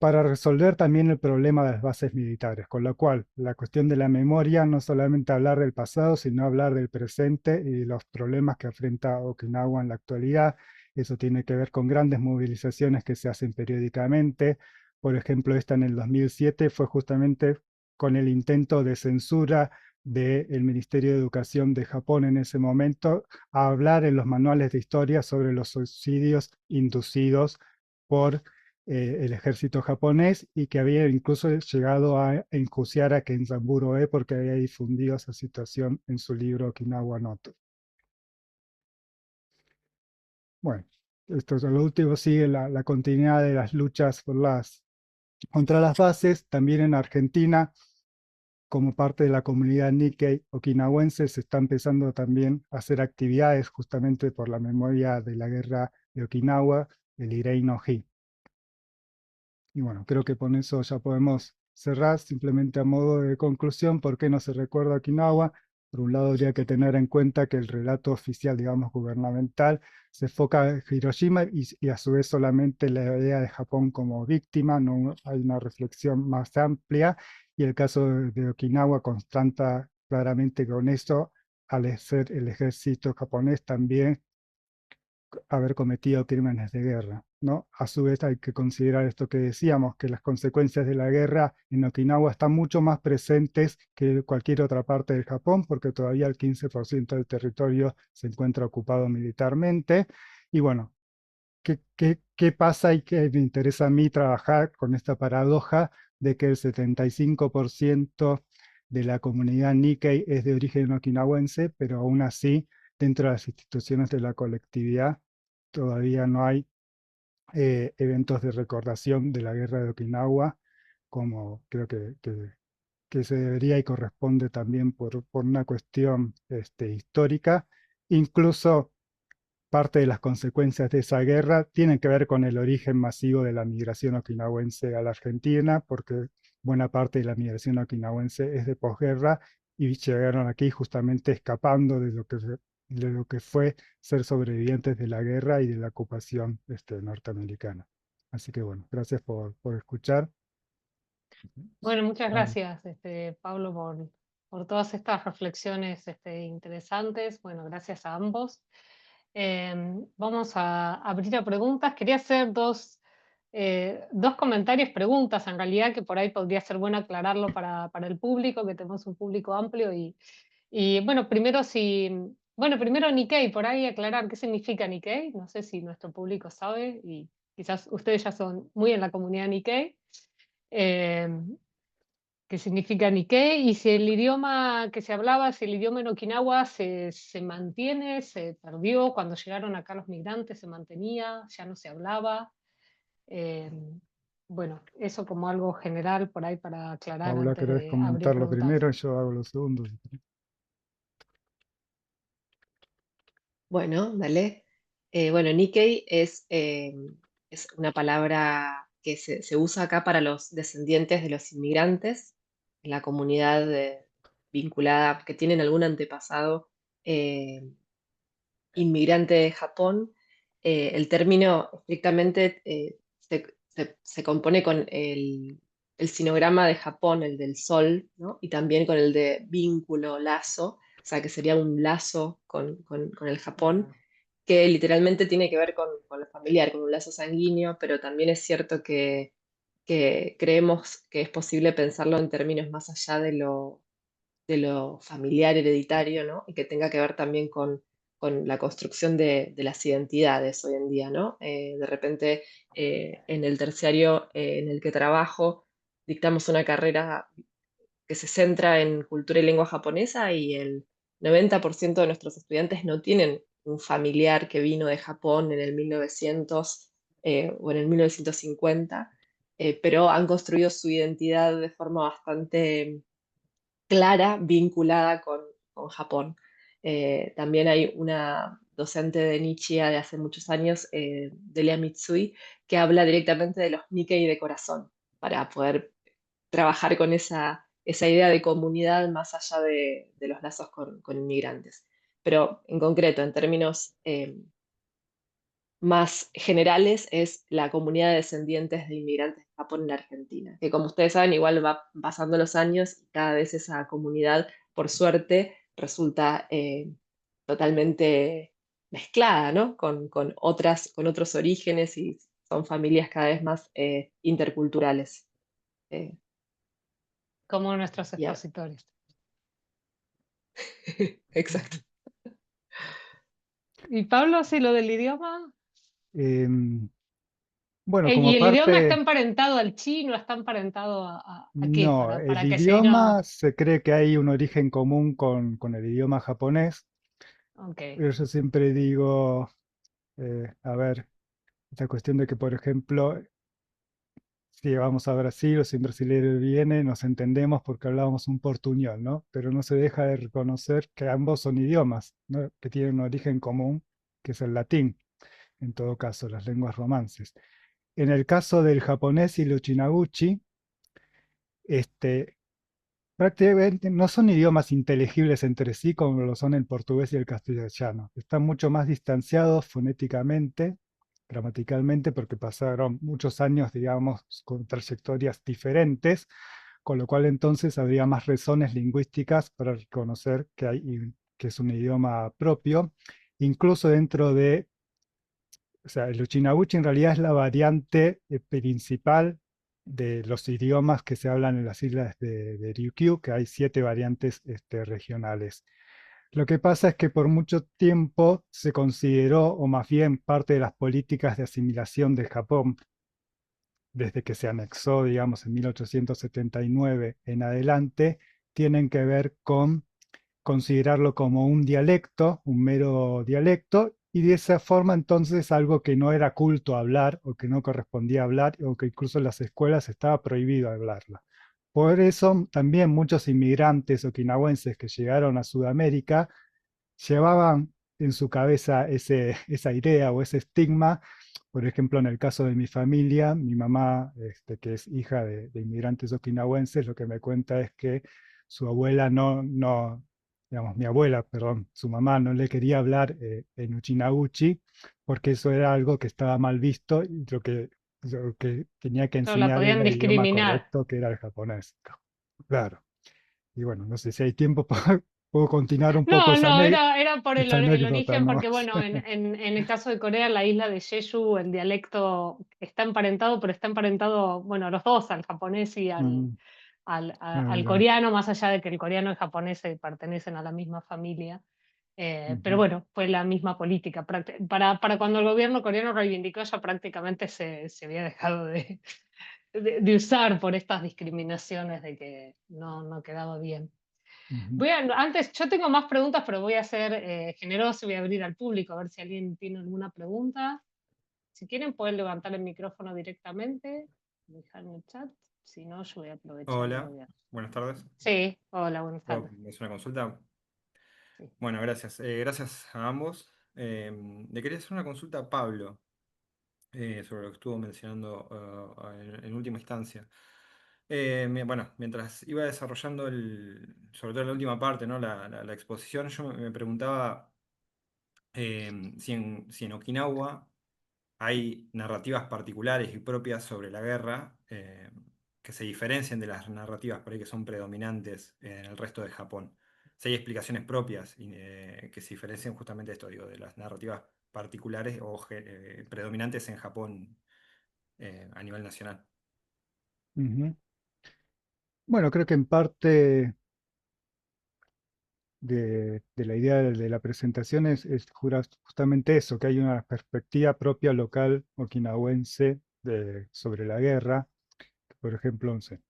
para resolver también el problema de las bases militares, con lo cual la cuestión de la memoria no solamente hablar del pasado, sino hablar del presente y los problemas que enfrenta Okinawa en la actualidad. Eso tiene que ver con grandes movilizaciones que se hacen periódicamente. Por ejemplo, esta en el 2007 fue justamente con el intento de censura del Ministerio de Educación de Japón en ese momento, a hablar en los manuales de historia sobre los suicidios inducidos por el ejército japonés, y que había incluso llegado a enjuiciar a Kenzaburo porque había difundido esa situación en su libro Okinawa Noto. Bueno, esto es lo último, sigue la continuidad de las luchas contra las bases. También en Argentina, como parte de la comunidad Nikkei okinawense, se está empezando también a hacer actividades justamente por la memoria de la guerra de Okinawa, el Irei no Hi. Y bueno, creo que con eso ya podemos cerrar. Simplemente a modo de conclusión, ¿por qué no se recuerda Okinawa? Por un lado, habría que tener en cuenta que el relato oficial, digamos, gubernamental, se enfoca en Hiroshima y a su vez solamente la idea de Japón como víctima, no hay una reflexión más amplia, y el caso de Okinawa constata claramente con eso, al ser el ejército japonés también haber cometido crímenes de guerra, ¿no? A su vez hay que considerar esto que decíamos, que las consecuencias de la guerra en Okinawa están mucho más presentes que en cualquier otra parte del Japón, porque todavía el 15% del territorio se encuentra ocupado militarmente. Y bueno, ¿qué pasa y qué me interesa a mí trabajar con esta paradoja de que el 75% de la comunidad Nikkei es de origen okinawense, pero aún así, dentro de las instituciones de la colectividad, todavía no hay eventos de recordación de la guerra de Okinawa, como creo que que se debería y corresponde también por una cuestión histórica. Incluso parte de las consecuencias de esa guerra tienen que ver con el origen masivo de la migración okinawense a la Argentina, porque buena parte de la migración okinawense es de posguerra y llegaron aquí justamente escapando de lo que fue ser sobrevivientes de la guerra y de la ocupación norteamericana. Así que bueno, gracias por escuchar. Bueno, muchas Vamos. gracias, Pablo, por todas estas reflexiones interesantes. Bueno, gracias a ambos. Vamos a abrir a preguntas. Quería hacer dos comentarios, preguntas en realidad, que por ahí podría ser bueno aclararlo para el público, que tenemos un público amplio. Y bueno, primero Nikkei, por ahí aclarar qué significa Nikkei. No sé si nuestro público sabe y quizás ustedes ya son muy en la comunidad Nikkei. Eh, ¿Qué significa Nikkei? Y si el idioma que se hablaba, si el idioma en Okinawa se mantiene, se perdió, cuando llegaron acá los migrantes se mantenía, ya no se hablaba. Eh, bueno, eso como algo general por ahí para aclarar Paula, antes ¿querés de abrir comentarlo preguntas. primero? Yo hago lo segundo. Bueno, dale. Bueno, Nikkei es una palabra que se usa acá para los descendientes de los inmigrantes, la comunidad vinculada, que tienen algún antepasado eh, inmigrante de Japón. El término estrictamente se compone con el sinograma de Japón, el del sol, ¿no? Y también con el de vínculo, lazo, o sea, que sería un lazo con el Japón, que literalmente tiene que ver con lo familiar, con un lazo sanguíneo, pero también es cierto que creemos que es posible pensarlo en términos más allá de lo familiar hereditario, ¿no? Y que tenga que ver también con la construcción de las identidades hoy en día, ¿no? De repente, en el terciario en el que trabajo, dictamos una carrera que se centra en cultura y lengua japonesa y el 90% de nuestros estudiantes no tienen un familiar que vino de Japón en el 1900 o en el 1950, pero han construido su identidad de forma bastante clara vinculada con Japón. También hay una docente de Nichia de hace muchos años, Delia Mitsui, que habla directamente de los Nikkei de corazón, para poder trabajar con esa idea de comunidad más allá de los lazos con inmigrantes. Pero en concreto, en términos más generales, es la comunidad de descendientes de inmigrantes de Japón en la Argentina, que como ustedes saben, igual va pasando los años y cada vez esa comunidad, por suerte, resulta totalmente mezclada, ¿no? Con otros orígenes y son familias cada vez más interculturales. Eh, Como nuestros ya, expositores. exacto. Y Pablo, sí, lo del idioma. Em, bueno, ¿Y como el idioma está parte, emparentado al chino? ¿Está emparentado a qué? no, el Para que si no. idioma se cree que hay un origen común con el idioma japonés, Ok. pero yo siempre digo, a ver, esta cuestión de que, por ejemplo, si vamos a Brasil o si un brasileño viene, nos entendemos porque hablamos un portuñol, ¿no? Pero no se deja de reconocer que ambos son idiomas, ¿no? Que tienen un origen común, que es el latín, en todo caso, las lenguas romances. En el caso del japonés y el uchinaguchi, este, prácticamente no son idiomas inteligibles entre sí como lo son el portugués y el castellano. Están mucho más distanciados fonéticamente, gramaticalmente, porque pasaron muchos años, digamos, con trayectorias diferentes, con lo cual entonces habría más razones lingüísticas para reconocer que es un idioma propio. Incluso dentro de, o sea, el Uchinaguchi en realidad es la variante principal de los idiomas que se hablan en las islas de Ryukyu, que hay 7 variantes regionales. Lo que pasa es que por mucho tiempo se consideró, o más bien parte de las políticas de asimilación de Japón, desde que se anexó, digamos, en 1879 en adelante, tienen que ver con considerarlo como un dialecto, un mero dialecto, y de esa forma entonces algo que no era culto hablar o que no correspondía hablar o que incluso en las escuelas estaba prohibido hablarla. por eso también muchos inmigrantes okinawenses que llegaron a Sudamérica llevaban en su cabeza esa idea o ese estigma. Por ejemplo, en el caso de mi familia, mi mamá, que es hija de inmigrantes okinawenses, lo que me cuenta es que su abuela digamos, mi abuela, perdón, su mamá no le quería hablar en Uchinaguchi porque eso era algo que estaba mal visto y lo que tenía que Pero la enseñarle podían era el idioma discriminar. correcto, que era el japonés. Claro. Y bueno, no sé si hay tiempo, puedo continuar un poco No, no, era por esa el anécdota, origen, ¿no? porque bueno, en el caso de Corea, la isla de Jeju, el dialecto está emparentado, pero está emparentado, bueno, los dos, al japonés y Mm, al ya. coreano, más allá de que el coreano y el japonés pertenecen a la misma familia. Pero Ujú, bueno, fue la misma política. Para cuando el gobierno coreano reivindicó, ya prácticamente se había dejado de usar por estas discriminaciones de que no quedaba bien. ujú. Antes, yo tengo más preguntas, pero voy a ser generoso y voy a abrir al público a ver si alguien tiene alguna pregunta. Si quieren, pueden levantar el micrófono directamente, dejar en el chat. Si no, yo voy a aprovechar y lo Hola, voy a... buenas tardes. Sí, hola, buenas tardes. ¿Es una consulta? Sí. Bueno, gracias. Gracias a ambos. Le quería hacer una consulta a Pablo sobre lo que estuvo mencionando en última instancia. Bueno, mientras iba desarrollando sobre todo la última parte, ¿no? La exposición, yo me preguntaba si en Okinawa hay narrativas particulares y propias sobre la guerra que se diferencian de las narrativas por ahí que son predominantes en el resto de Japón. Si hay explicaciones propias que se diferencian justamente de esto, digo, de las narrativas particulares o predominantes en Japón a nivel nacional. Ujú. Bueno, creo que en parte de la idea de la presentación es justamente eso, que hay una perspectiva propia local okinawense sobre la guerra. Por ejemplo, no sé,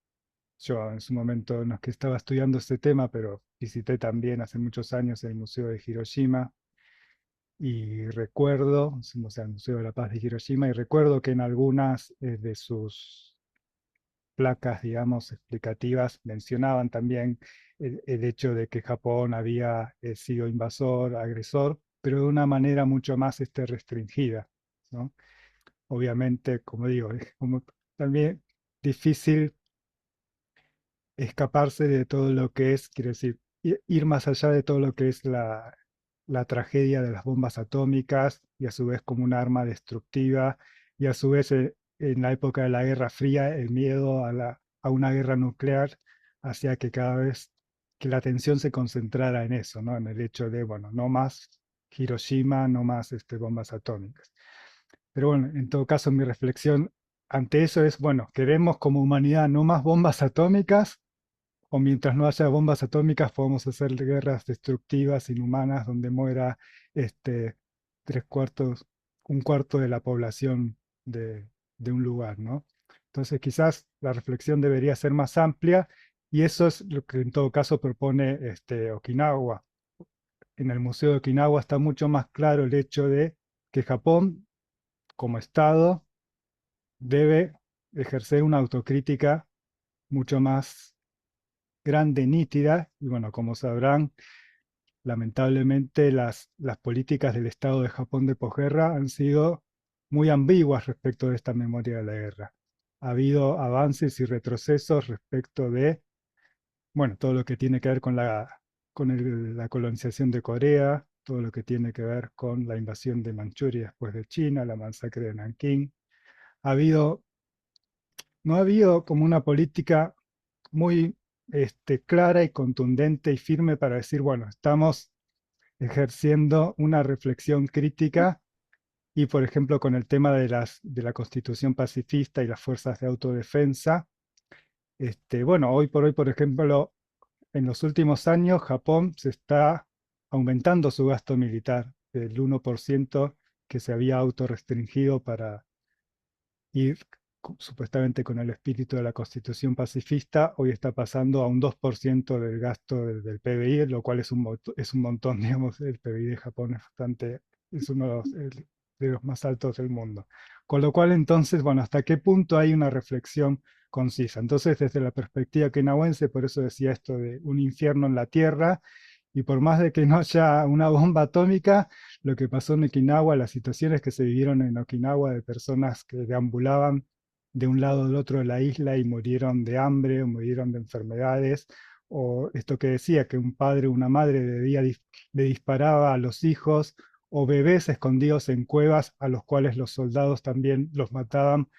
yo en su momento no es que estaba estudiando este tema, pero visité también hace muchos años el Museo de Hiroshima y recuerdo, o sea, el Museo de la Paz de Hiroshima, y recuerdo que en algunas de sus placas, digamos, explicativas mencionaban también el hecho de que Japón había sido invasor, agresor, pero de una manera mucho más restringida, ¿no? Obviamente, como digo, es como también difícil escaparse de todo lo que es, quiero decir, ir más allá de todo lo que es la tragedia de las bombas atómicas y a su vez como un arma destructiva y a su vez en la época de la Guerra Fría el miedo a una guerra nuclear hacía que cada vez que la atención se concentrara en eso, ¿no? En el hecho de, bueno, no más Hiroshima, no más bombas atómicas. Pero bueno, en todo caso mi reflexión ante eso es, bueno, queremos como humanidad no más bombas atómicas o mientras no haya bombas atómicas podemos hacer guerras destructivas, inhumanas, donde muera este, tres cuartos, un cuarto de la población de un lugar, ¿no? Entonces quizás la reflexión debería ser más amplia y eso es lo que en todo caso propone Okinawa. En el Museo de Okinawa está mucho más claro el hecho de que Japón, como Estado, debe ejercer una autocrítica mucho más grande, nítida, y bueno, como sabrán, lamentablemente las políticas del Estado de Japón de posguerra han sido muy ambiguas respecto de esta memoria de la guerra. Ha habido avances y retrocesos respecto de, bueno, todo lo que tiene que ver con la colonización de Corea, todo lo que tiene que ver con la invasión de Manchuria después de China, la masacre de Nankín. Ha habido, no ha habido como una política muy clara y contundente y firme para decir, bueno, estamos ejerciendo una reflexión crítica y, por ejemplo, con el tema de la constitución pacifista y las fuerzas de autodefensa, bueno, hoy por hoy, por ejemplo, en los últimos años, Japón se está aumentando su gasto militar, el 1% que se había autorrestringido para ir supuestamente con el espíritu de la constitución pacifista, hoy está pasando a un 2% del gasto del PBI, lo cual es un montón, digamos, el PBI de Japón es bastante, es uno de los más altos del mundo. Con lo cual, entonces, bueno, ¿hasta qué punto hay una reflexión concisa. Entonces, desde la perspectiva okinawense, por eso decía esto de un infierno en la tierra, y por más de que no haya una bomba atómica, lo que pasó en Okinawa, las situaciones que se vivieron en Okinawa de personas que deambulaban de un lado al otro de la isla y murieron de hambre o murieron de enfermedades, o esto que decía, que un padre o una madre le disparaba a los hijos, o bebés escondidos en cuevas a los cuales los soldados también los mataban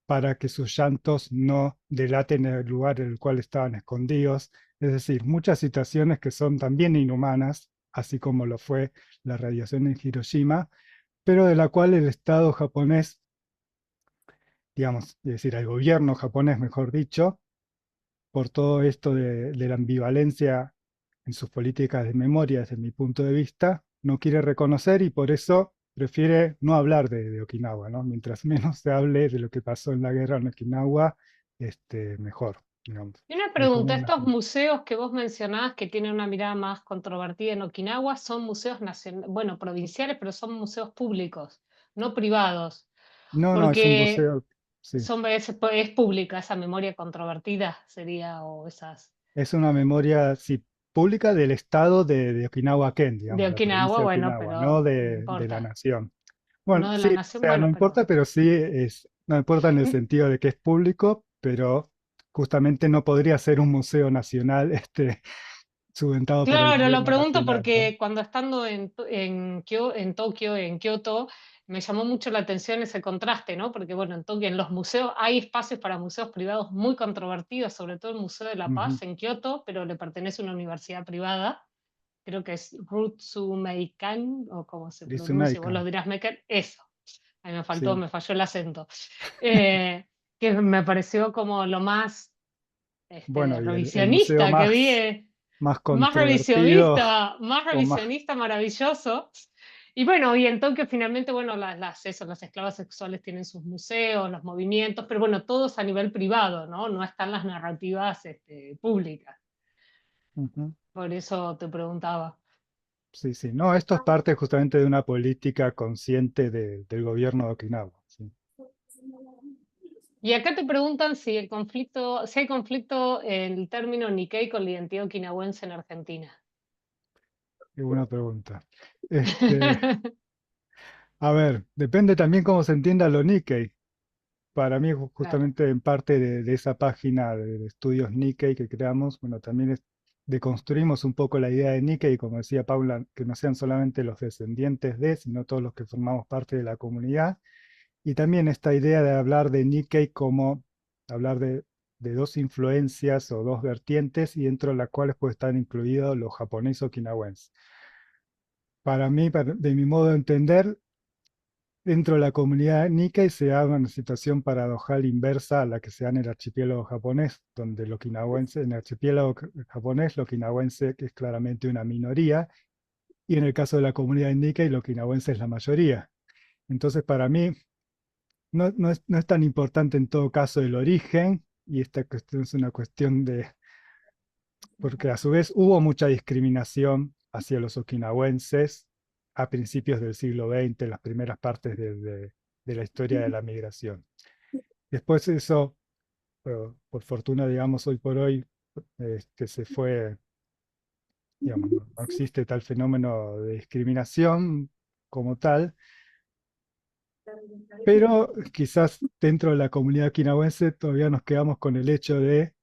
para que sus llantos no delaten el lugar en el cual estaban escondidos. Es decir, muchas situaciones que son también inhumanas, así como lo fue la radiación en Hiroshima, pero de la cual el Estado japonés, digamos, es decir, el gobierno japonés, mejor dicho, por todo esto de la ambivalencia en sus políticas de memoria, desde mi punto de vista, no quiere reconocer y por eso prefiere no hablar de Okinawa, ¿no? Mientras menos se hable de lo que pasó en la guerra en Okinawa, mejor, digamos. Y una Hay como pregunta, una... estos museos que vos mencionás que tienen una mirada más controvertida en Okinawa son museos nacionales, bueno, provinciales, pero son museos públicos, no privados, No, no, es un porque museo, sí. es pública esa memoria controvertida, sería, o esas Es una memoria, sí, pública del estado de Okinawa Ken, de digamos, la Okinawa, provincia de bueno, Okinawa, no pero no de la importa, nación. Bueno, no de la sí, o nación, sea, no bueno, pero importa, pero sí es, no importa en el sentido de que es público, pero justamente no podría ser un museo nacional, subventado por el claro, lo gobierno pregunto nacional, ¿no? porque cuando estando en Tokio, en Kioto, me llamó mucho la atención ese contraste, ¿no? Porque bueno, en Tokio, en los museos, hay espacios para museos privados muy controvertidos, sobre todo el Museo de la Ujú. Paz en Kioto, pero le pertenece a una universidad privada, creo que es Ritsumeikan, o como se pronuncia, vos lo Rizunaikan, dirás, Meikan, eso, ahí sí, me falló el acento, Eh, que me pareció como lo más bueno, y el museo revisionista que vi. más controvertido Más o más... revisionista maravilloso. Y bueno, y en Tokio finalmente, bueno, las esclavas sexuales tienen sus museos, los movimientos, pero bueno, todos a nivel privado, ¿no? No están las narrativas públicas. Ujú. Por eso te preguntaba. Sí, sí, no, esto es parte justamente de una política consciente del gobierno de Okinawa, sí. Y acá te preguntan si hay conflicto en el término Nikkei con la identidad okinawense en Argentina. Qué buena pregunta. Este, a ver, depende también cómo se entienda lo Nikkei. Para mí, Claro. justamente en parte de esa página de estudios Nikkei que creamos, bueno, también deconstruimos un poco la idea de Nikkei, como decía Paula, que no sean solamente los descendientes de, sino todos los que formamos parte de la comunidad. Y también esta idea de hablar de Nikkei como hablar de dos influencias o dos vertientes y dentro de las cuales puede estar incluido lo japonés okinawense. Para mí, de mi modo de entender, dentro de la comunidad Nikkei se da una situación paradojal inversa a la que se da en el archipiélago japonés, donde el okinawense, en el archipiélago japonés, lo okinawense es claramente una minoría, y en el caso de la comunidad Nikkei, lo okinawense es la mayoría. Entonces, para mí, no es tan importante en todo caso el origen, y esta cuestión es una cuestión de, porque a su vez hubo mucha discriminación hacia los okinawenses a principios del siglo XX, en las primeras partes de la historia de la migración. Después eso, por fortuna, digamos, hoy por hoy, se fue, digamos, no existe tal fenómeno de discriminación como tal, pero quizás dentro de la comunidad okinawense todavía nos quedamos con el hecho de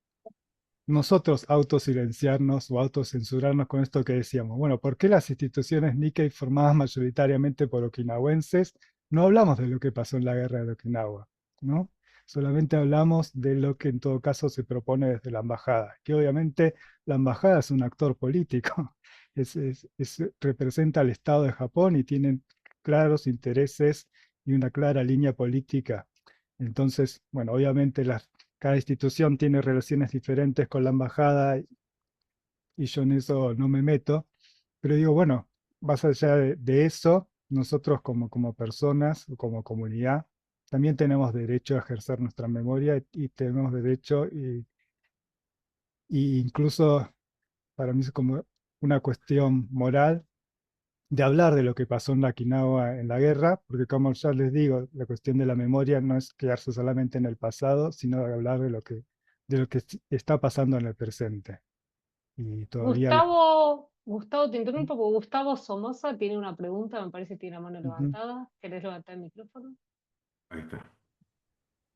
nosotros autosilenciarnos o autocensurarnos con esto que decíamos. Bueno, ¿por qué las instituciones Nikkei formadas mayoritariamente por okinawenses no hablamos de lo que pasó en la guerra de Okinawa, ¿no? Solamente hablamos de lo que en todo caso se propone desde la embajada, que obviamente la embajada es un actor político, representa al Estado de Japón y tienen claros intereses y una clara línea política. Entonces, bueno, obviamente cada institución tiene relaciones diferentes con la embajada y yo en eso no me meto, pero digo, bueno, más allá de eso, nosotros como personas o como comunidad, también tenemos derecho a ejercer nuestra memoria y tenemos derecho y incluso para mí es como una cuestión moral de hablar de lo que pasó en Okinawa en la guerra, porque como ya les digo, la cuestión de la memoria no es quedarse solamente en el pasado, sino de hablar de lo que está pasando en el presente. Y todavía Gustavo, te interrumpo porque Gustavo Somoza tiene una pregunta, me parece que tiene la mano ujú, levantada. ¿Querés levantar el micrófono? Ahí está.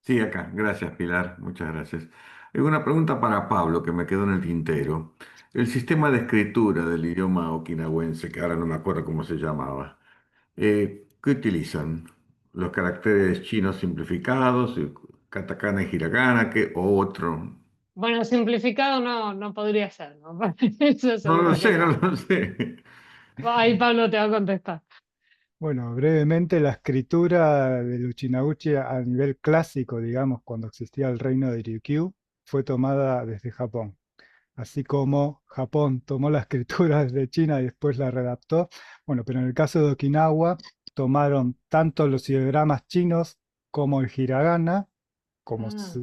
Sí, acá. Gracias, Pilar. Muchas gracias. Una pregunta para Pablo que me quedó en el tintero. El sistema de escritura del idioma okinawense, que ahora no me acuerdo cómo se llamaba, ¿qué utilizan? ¿Los caracteres chinos simplificados, katakana y hiragana, qué o otro? Bueno, simplificado no podría ser, ¿no? Eso No lo seguro que sé, no no. lo sé. Ahí Pablo te va a contestar. bueno, brevemente, la escritura de Uchinauchi a nivel clásico, digamos, cuando existía el reino de Ryukyu, fue tomada desde Japón. Así como Japón tomó la escritura desde China y después la readaptó. Bueno, pero en el caso de Okinawa, tomaron tanto los ideogramas chinos como el hiragana, como, Ah,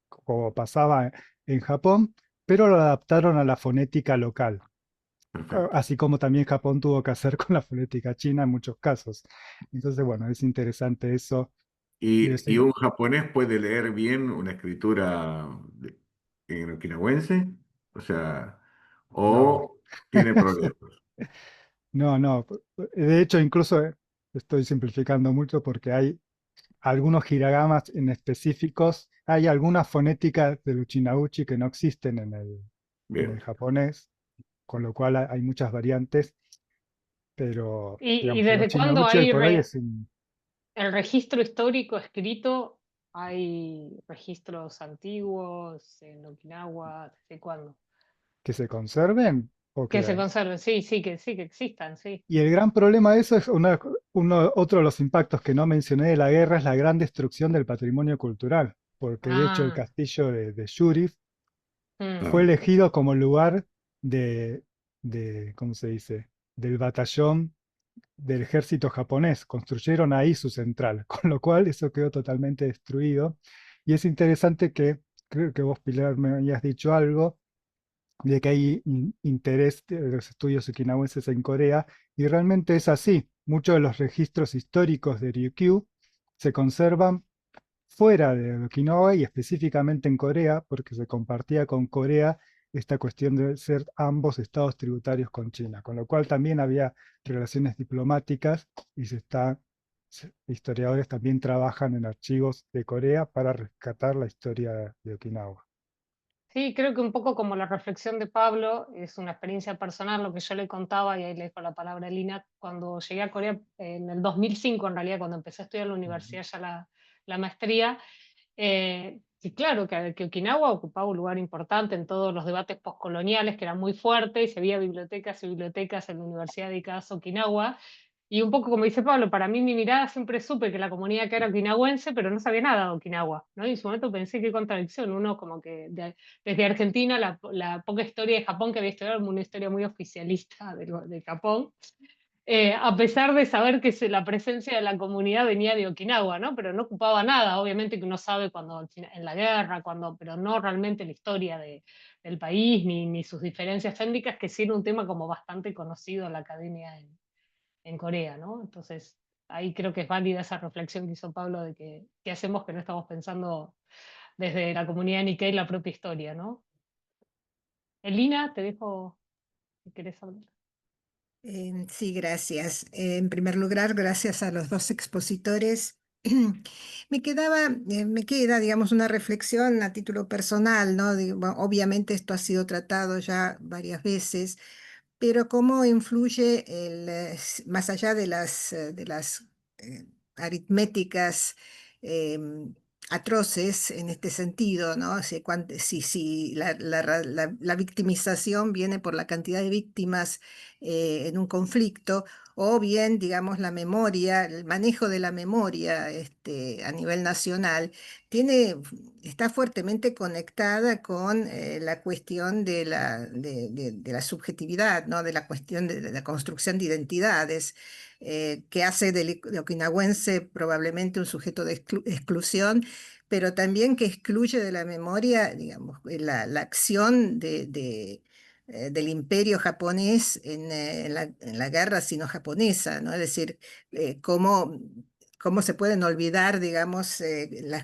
como pasaba en Japón, pero lo adaptaron a la fonética local. Perfecto. Así como también Japón tuvo que hacer con la fonética china en muchos casos. Entonces, bueno, es interesante eso. Y ¿Y un japonés puede leer bien una escritura en okinawense? O sea, no, o tiene problemas. no, no. De hecho, incluso estoy simplificando mucho porque hay algunos hiragamas en específicos, hay algunas fonéticas del Uchinauchi que no existen en el Bien. japonés, con lo cual hay muchas variantes, pero ¿Y digamos, el desde cuándo Uchinauchi hoy hay por hoy es un, el registro histórico escrito? ¿Hay registros antiguos en Okinawa? ¿Desde cuándo? que se conserven o Que que se hay. conserven, sí, que existan, sí. Y el gran problema de eso es otro de los impactos que no mencioné de la guerra es la gran destrucción del patrimonio cultural, porque de hecho el Ah, castillo de Shurif mm. fue Ah, elegido como lugar de, ¿cómo se dice?, del batallón del ejército japonés. Construyeron ahí su central, con lo cual eso quedó totalmente destruido. Y es interesante que, creo que vos, Pilar, me habías dicho algo, de que hay interés de los estudios okinawenses en Corea, y realmente es así. Muchos de los registros históricos de Ryukyu se conservan fuera de Okinawa y específicamente en Corea, porque se compartía con Corea esta cuestión de ser ambos estados tributarios con China, con lo cual también había relaciones diplomáticas y historiadores también trabajan en archivos de Corea para rescatar la historia de Okinawa. Sí, creo que un poco como la reflexión de Pablo, es una experiencia personal, lo que yo le contaba, y ahí le dejo la palabra a Lina, cuando llegué a Corea en el 2005, en realidad, cuando empecé a estudiar en la Ujú. universidad, ya la maestría, y claro, que Okinawa ocupaba un lugar importante en todos los debates postcoloniales, que eran muy fuertes, y había bibliotecas y bibliotecas en la universidad dedicadas a Okinawa, y un poco como dice Pablo, para mí mi mirada siempre supe que la comunidad que era okinawense, pero no sabía nada de Okinawa, ¿no? Y en su momento pensé qué contradicción, uno como que desde Argentina la poca historia de Japón que había estudiado, una historia muy oficialista de Japón, a pesar de saber que la presencia de la comunidad venía de Okinawa, ¿no? Pero no ocupaba nada, obviamente que uno sabe cuando en la guerra, pero no realmente la historia del país ni sus diferencias étnicas, que sí era un tema como bastante conocido en la academia en Corea, ¿no? Entonces, ahí creo que es válida esa reflexión que hizo Pablo de que qué hacemos que no estamos pensando desde la comunidad Nikkei la propia historia, ¿no? Elina, te dejo si querés hablar. Sí, gracias. En primer lugar, gracias a los dos expositores. Me queda, digamos, una reflexión a título personal, ¿no? Bueno, obviamente esto ha sido tratado ya varias veces, pero cómo influye más allá de las eh, aritméticas em, atroces en este sentido, ¿no? Si la victimización viene por la cantidad de víctimas en un conflicto, o bien, digamos, la memoria, el manejo de la memoria a nivel nacional, está fuertemente conectada con la cuestión de la subjetividad, ¿no? De la cuestión de la construcción de identidades, que hace del okinawense probablemente un sujeto de exclusión, pero también que excluye de la memoria, digamos, la acción del imperio japonés en la guerra sino-japonesa, ¿no? Es decir, cómo se pueden olvidar, digamos,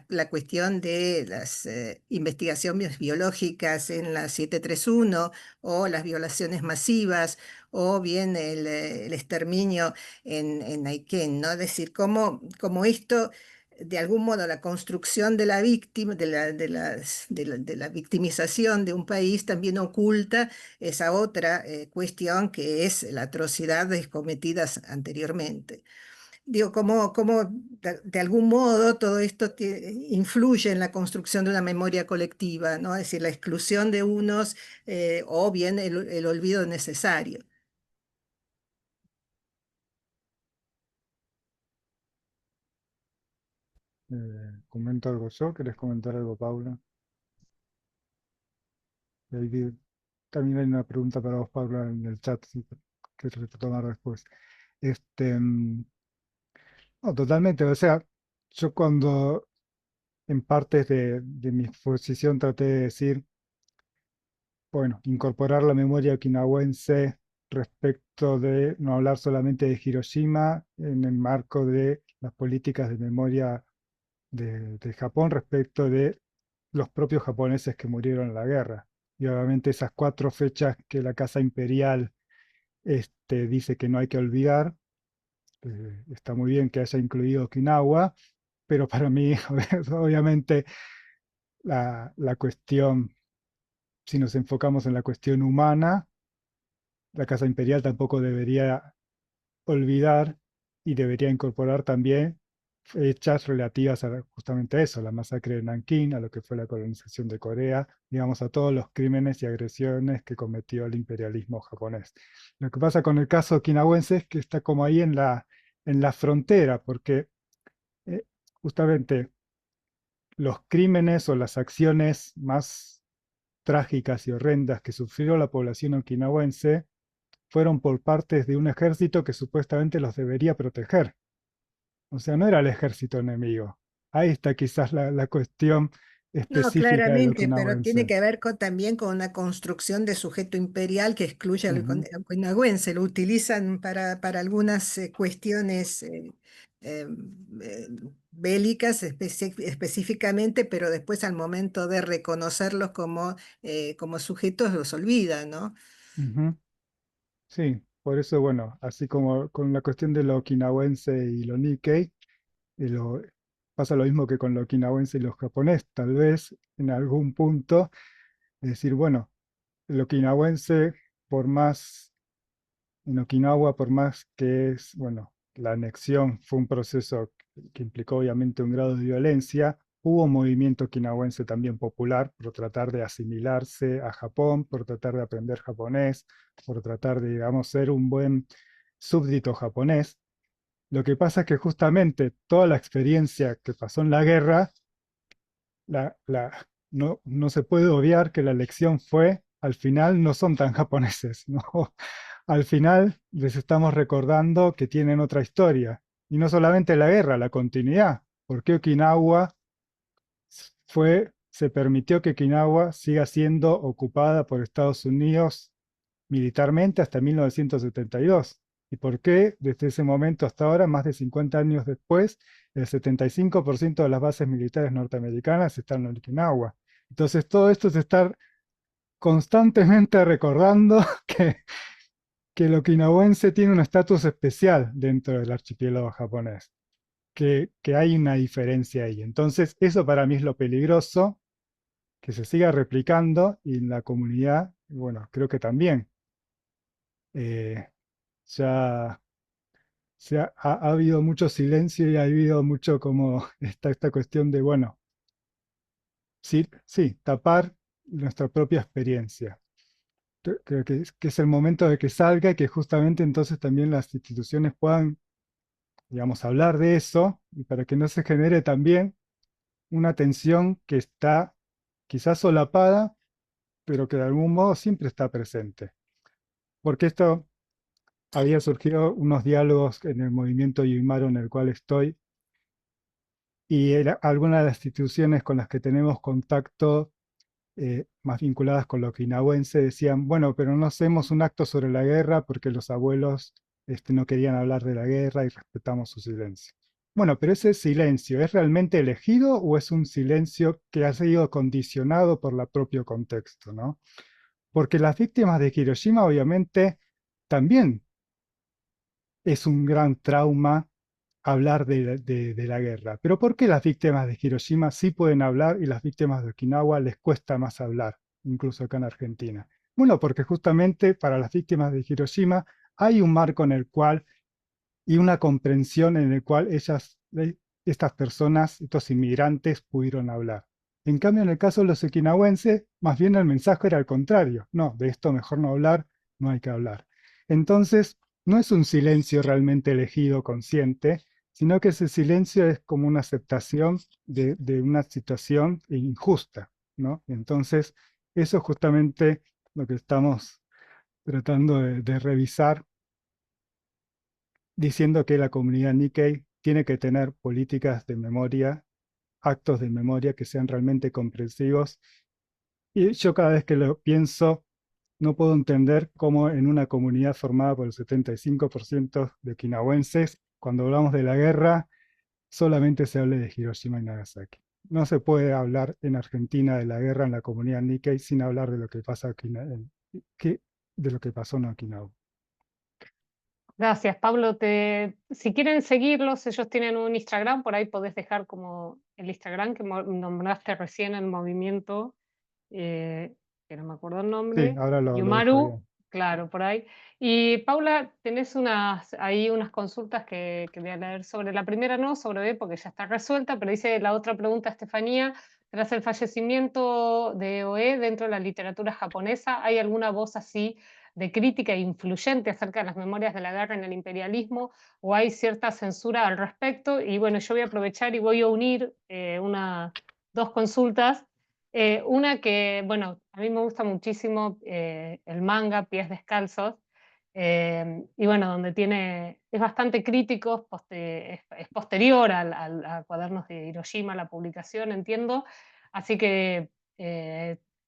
la cuestión de las investigaciones biológicas en la 731 o las violaciones masivas o bien el exterminio en Aiken, ¿no? Es decir, cómo esto de algún modo la construcción de la víctima, de la victimización de un país también oculta esa otra cuestión que es la atrocidad cometidas anteriormente. Digo, cómo de algún modo todo esto influye en la construcción de una memoria colectiva, ¿no? Es decir, la exclusión de unos o bien el olvido necesario. ¿Comento algo yo? ¿Querés comentar algo, Paula? Y ahí también hay una pregunta para vos, Paula, en el chat, si quieres retomar después. Este, no, totalmente. O sea, yo cuando en partes de mi exposición traté de decir, bueno, incorporar la memoria okinawense respecto de no hablar solamente de Hiroshima en el marco de las políticas de memoria de Japón respecto de los propios japoneses que murieron en la guerra. Y obviamente esas 4 fechas que la Casa Imperial dice que no hay que olvidar, está muy bien que haya incluido Okinawa, pero para mí, obviamente, la cuestión, si nos enfocamos en la cuestión humana, la Casa Imperial tampoco debería olvidar y debería incorporar también fechas relativas a justamente eso, la masacre de Nankín, a lo que fue la colonización de Corea, digamos, a todos los crímenes y agresiones que cometió el imperialismo japonés. Lo que pasa con el caso okinawense es que está como ahí en la frontera, porque eh, justamente los crímenes o las acciones más trágicas y horrendas que sufrió la población okinawense fueron por partes de un ejército que supuestamente los debería proteger. O sea, no era el ejército enemigo. Ahí está quizás la cuestión No, específica del claramente, pero tiene okinawense. que ver también con una construcción de sujeto imperial que excluye al Ujú, okinawense. Lo utilizan para algunas cuestiones eh, eh, bélicas específicamente, pero después al momento de reconocerlos como sujetos los olvidan, ¿no? ujú. Sí, por eso, bueno, así como con la cuestión de lo okinawense y lo Nikkei, y pasa lo mismo que con lo okinawense y los japonés, tal vez en algún punto, es decir, bueno, el okinawense, por más en Okinawa, por más que es, bueno, la anexión fue un proceso que implicó obviamente un grado de violencia, hubo un movimiento okinawense también popular por tratar de asimilarse a Japón, por tratar de aprender japonés, por tratar de, digamos, ser un buen súbdito japonés. Lo que pasa es que justamente toda la experiencia que pasó en la guerra, no se puede obviar que la lección fue, al final no son tan japoneses, ¿no? Al final les estamos recordando que tienen otra historia. Y no solamente la guerra, la continuidad. ¿Por qué Okinawa se permitió que Okinawa siga siendo ocupada por Estados Unidos militarmente hasta 1972? ¿Y por qué desde ese momento hasta ahora, más de 50 años después, el 75% de las bases militares norteamericanas están en Okinawa? Entonces todo esto es estar constantemente recordando que el okinawense tiene un estatus especial dentro del archipiélago japonés, que hay una diferencia ahí. Entonces, eso para mí es lo peligroso, que se siga replicando y en la comunidad, bueno, creo que también. eh, ya ha habido mucho silencio y ha habido mucho como esta cuestión de, bueno, sí, sí, tapar nuestra propia experiencia. Creo que es el momento de que salga y que justamente entonces también las instituciones puedan, digamos, hablar de eso y para que no se genere también una tensión que está quizás solapada, pero que de algún modo siempre está presente. Porque esto había surgido unos diálogos en el movimiento Yuimaro en el cual estoy y algunas de las instituciones con las que tenemos contacto más vinculadas con lo okinawense, decían, bueno, pero no hacemos un acto sobre la guerra porque los abuelos no querían hablar de la guerra y respetamos su silencio. Bueno, pero ese silencio, ¿es realmente elegido o es un silencio que ha sido condicionado por el propio contexto, ¿no? Porque las víctimas de Hiroshima obviamente también es un gran trauma hablar de la guerra. Pero ¿por qué las víctimas de Hiroshima sí pueden hablar y las víctimas de Okinawa les cuesta más hablar, incluso acá en Argentina? Bueno, porque justamente para las víctimas de Hiroshima hay un marco en el cual y una comprensión en el cual estas personas, estos inmigrantes, pudieron hablar. En cambio, en el caso de los okinawenses, más bien el mensaje era al contrario. No, de esto mejor no hablar, no hay que hablar. Entonces, no es un silencio realmente elegido, consciente, sino que ese silencio es como una aceptación de una situación injusta, ¿no? Entonces, eso es justamente lo que estamos tratando de revisar, diciendo que la comunidad Nikkei tiene que tener políticas de memoria, actos de memoria que sean realmente comprensivos. Y yo cada vez que lo pienso, no puedo entender cómo en una comunidad formada por el 75% de okinawenses, cuando hablamos de la guerra, solamente se hable de Hiroshima y Nagasaki. No se puede hablar en Argentina de la guerra en la comunidad Nikkei sin hablar de lo que pasa de lo que pasó en Okinawa. Gracias, Pablo. Si quieren seguirlos, ellos tienen un Instagram, por ahí podés dejar como el Instagram que nombraste recién en Movimiento, que no me acuerdo el Sí, nombre, ahora lo dejo Yumaru, bien. claro, por ahí. Y Paula, tenés ahí unas consultas que voy a leer sobre la primera, no, sobre B, porque ya está resuelta, pero dice la otra pregunta, Estefanía, tras el fallecimiento de Oe dentro de la literatura japonesa, ¿hay alguna voz así de crítica influyente acerca de las memorias de la guerra en el imperialismo, o hay cierta censura al respecto? Y bueno, yo voy a aprovechar y voy a unir dos consultas. Una que, bueno, a mí me gusta muchísimo el manga Pies Descalzos, y bueno, donde es bastante crítico, es posterior a Cuadernos de Hiroshima, la publicación, entiendo, así que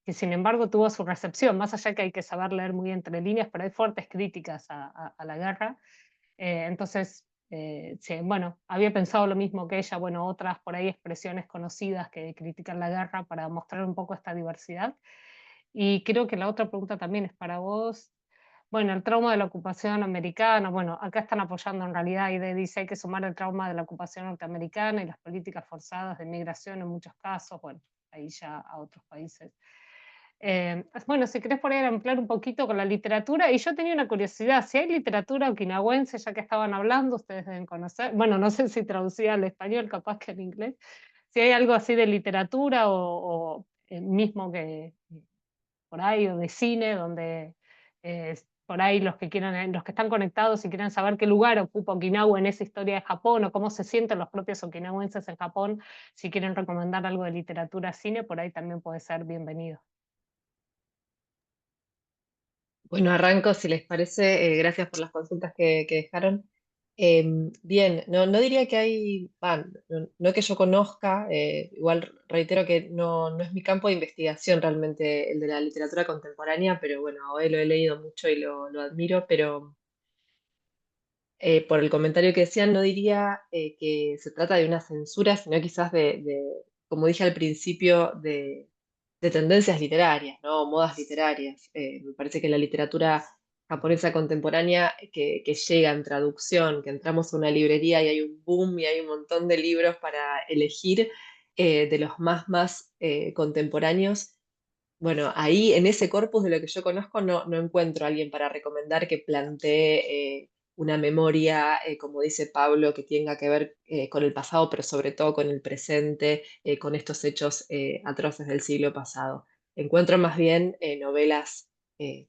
sin embargo tuvo su recepción, más allá que hay que saber leer muy entre líneas, pero hay fuertes críticas a la guerra. Entonces, sí, bueno, había pensado lo mismo que ella, bueno, otras por ahí expresiones conocidas que critican la guerra para mostrar un poco esta diversidad. Y creo que la otra pregunta también es para vos. Bueno, el trauma de la ocupación americana, bueno, acá están apoyando en realidad y dice hay que sumar el trauma de la ocupación norteamericana y las políticas forzadas de migración en muchos casos, bueno, ahí ya a otros países. Bueno, si querés por ahí ampliar un poquito con la literatura, y yo tenía una curiosidad, si hay literatura okinawense, ya que estaban hablando, ustedes deben conocer, bueno, no sé si traducía al español, capaz que en inglés, si hay algo así de literatura o mismo que por ahí, o de cine, donde por ahí los que quieran, los que están conectados y quieran saber qué lugar ocupa Okinawa en esa historia de Japón o cómo se sienten los propios okinawenses en Japón, si quieren recomendar algo de literatura, cine, por ahí también puede ser bienvenido. Bueno, arranco si les parece. Gracias por las consultas que dejaron. Bien, no diría que hay, no que yo conozca, igual reitero que no es mi campo de investigación realmente el de la literatura contemporánea, pero bueno, hoy lo he leído mucho y lo admiro, pero por el comentario que decían, no diría que se trata de una censura, sino quizás como dije al principio, de tendencias literarias, ¿no? Modas literarias. Me parece que la literatura japonesa contemporánea que llega en traducción, que entramos a una librería y hay un boom y hay un montón de libros para elegir, de los más contemporáneos. Bueno, ahí en ese corpus de lo que yo conozco no encuentro a alguien para recomendar que plantee una memoria, como dice Pablo, que tenga que ver con el pasado, pero sobre todo con el presente, con estos hechos atroces del siglo pasado. Encuentro más bien novelas,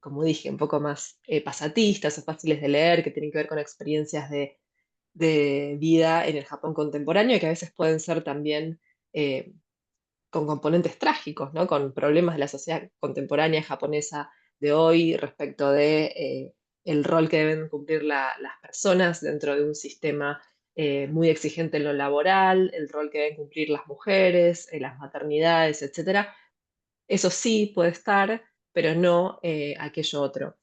como dije, un poco más pasatistas o fáciles de leer, que tienen que ver con experiencias de vida en el Japón contemporáneo y que a veces pueden ser también con componentes trágicos, ¿no? Con problemas de la sociedad contemporánea japonesa de hoy respecto de el rol que deben cumplir las personas dentro de un sistema muy exigente en lo laboral, el rol que deben cumplir las mujeres, las maternidades, etcétera. Eso sí puede estar, pero no aquello otro.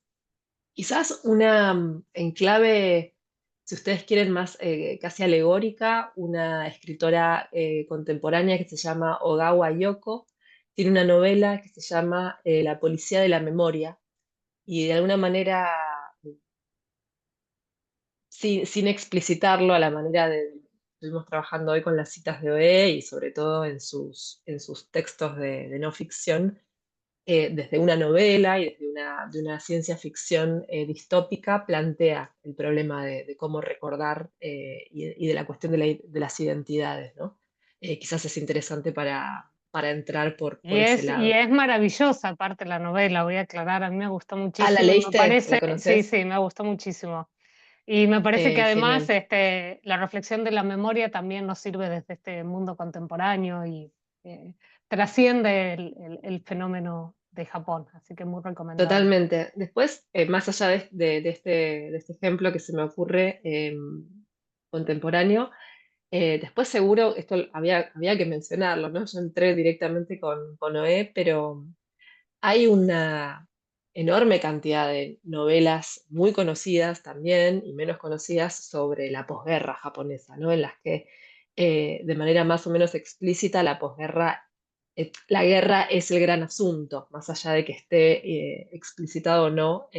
Quizás una en clave, si ustedes quieren, más casi alegórica, una escritora contemporánea que se llama Ogawa Yoko, tiene una novela que se llama La policía de la memoria, y de alguna manera, sin explicitarlo a la manera de, estuvimos trabajando hoy con las citas de OE y sobre todo en sus textos de no ficción, desde una novela y desde de una ciencia ficción distópica, plantea el problema de cómo recordar y de la cuestión de las identidades, ¿no? Quizás es interesante para entrar por ese Y lado. es maravillosa, aparte la novela, voy a aclarar, a mí me gustó Ah, ¿la muchísimo, y me leíste? ¿La parece, sí, conoces? sí, me gustó muchísimo. Y me parece que además Genial. la reflexión de la memoria también nos sirve desde este mundo contemporáneo y eh, trasciende el fenómeno de Japón, así que muy recomendable. Totalmente. Después, más allá de este ejemplo que se me ocurre contemporáneo, después seguro, esto había que mencionarlo, ¿no? Yo entré directamente con Noé, pero hay una enorme cantidad de novelas muy conocidas también y menos conocidas sobre la posguerra japonesa, ¿no? En las que de manera más o menos explícita la posguerra, la guerra es el gran asunto, más allá de que esté explicitado o no.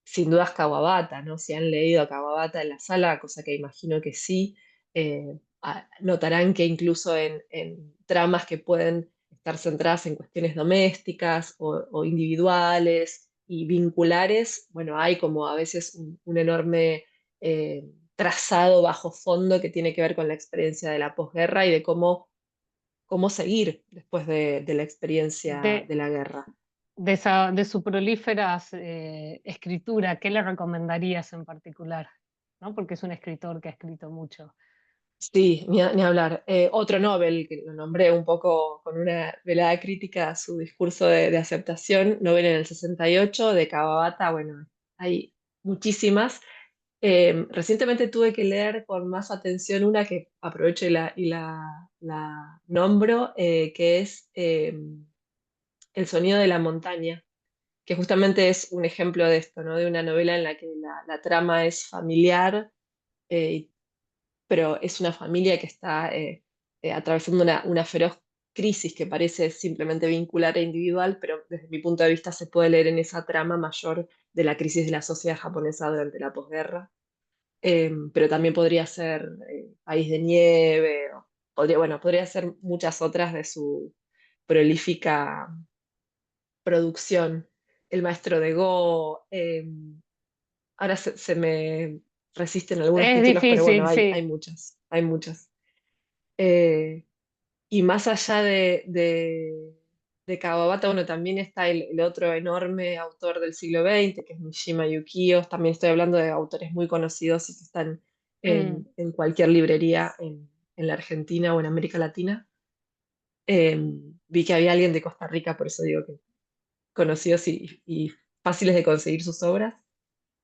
Sin dudas Kawabata, ¿no? Si han leído a Kawabata en la sala, cosa que imagino que sí, notarán que incluso en tramas que pueden estar centradas en cuestiones domésticas o individuales y vinculares, bueno, hay como a veces un enorme trazado bajo fondo que tiene que ver con la experiencia de la posguerra y de cómo seguir después de la experiencia De, de la guerra. de su prolífera escritura, ¿qué le recomendarías en particular? ¿No? Porque es un escritor que ha escrito mucho. Sí, ni hablar. Otro Nobel, que lo nombré un poco con una velada crítica a su discurso de aceptación, Nobel en el 68, de Kawabata, bueno, hay muchísimas. Recientemente tuve que leer con más atención una que aprovecho la nombro, que es El sonido de la montaña, que justamente es un ejemplo de esto, ¿no? De una novela en la que la trama es familiar, eh, pero es una familia que está atravesando una feroz crisis que parece simplemente vincular e individual, pero desde mi punto de vista se puede leer en esa trama mayor de la crisis de la sociedad japonesa durante la posguerra. Pero también podría ser País de Nieve, bueno, podría ser muchas otras de su prolífica producción. El maestro de Go, ahora se me resisten algunos Es títulos, pero bueno, difícil, hay sí. muchas, hay muchas. Eh, y más allá de Kawabata, bueno, también está el otro enorme autor del siglo XX, que es Mishima Yukio. También estoy hablando de autores muy conocidos y que están Mm. en cualquier librería en la Argentina o en América Latina. Eh, Vi que había alguien de Costa Rica, por eso digo que conocidos y fáciles de conseguir sus obras.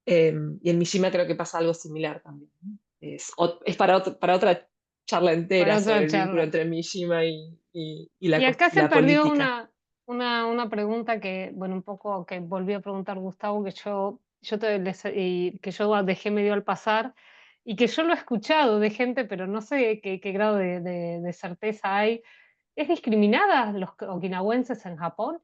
Y en Mishima creo que pasa algo similar también, ¿no? Es para otra charla entera Para otra sobre el vínculo charla. entre Mishima y Y acá se la perdió política. una pregunta que, bueno, un poco que volví a preguntar Gustavo, que y que yo dejé medio al pasar, y que yo lo he escuchado de gente, pero no sé qué grado de certeza hay. ¿Es discriminada los okinawenses en Japón?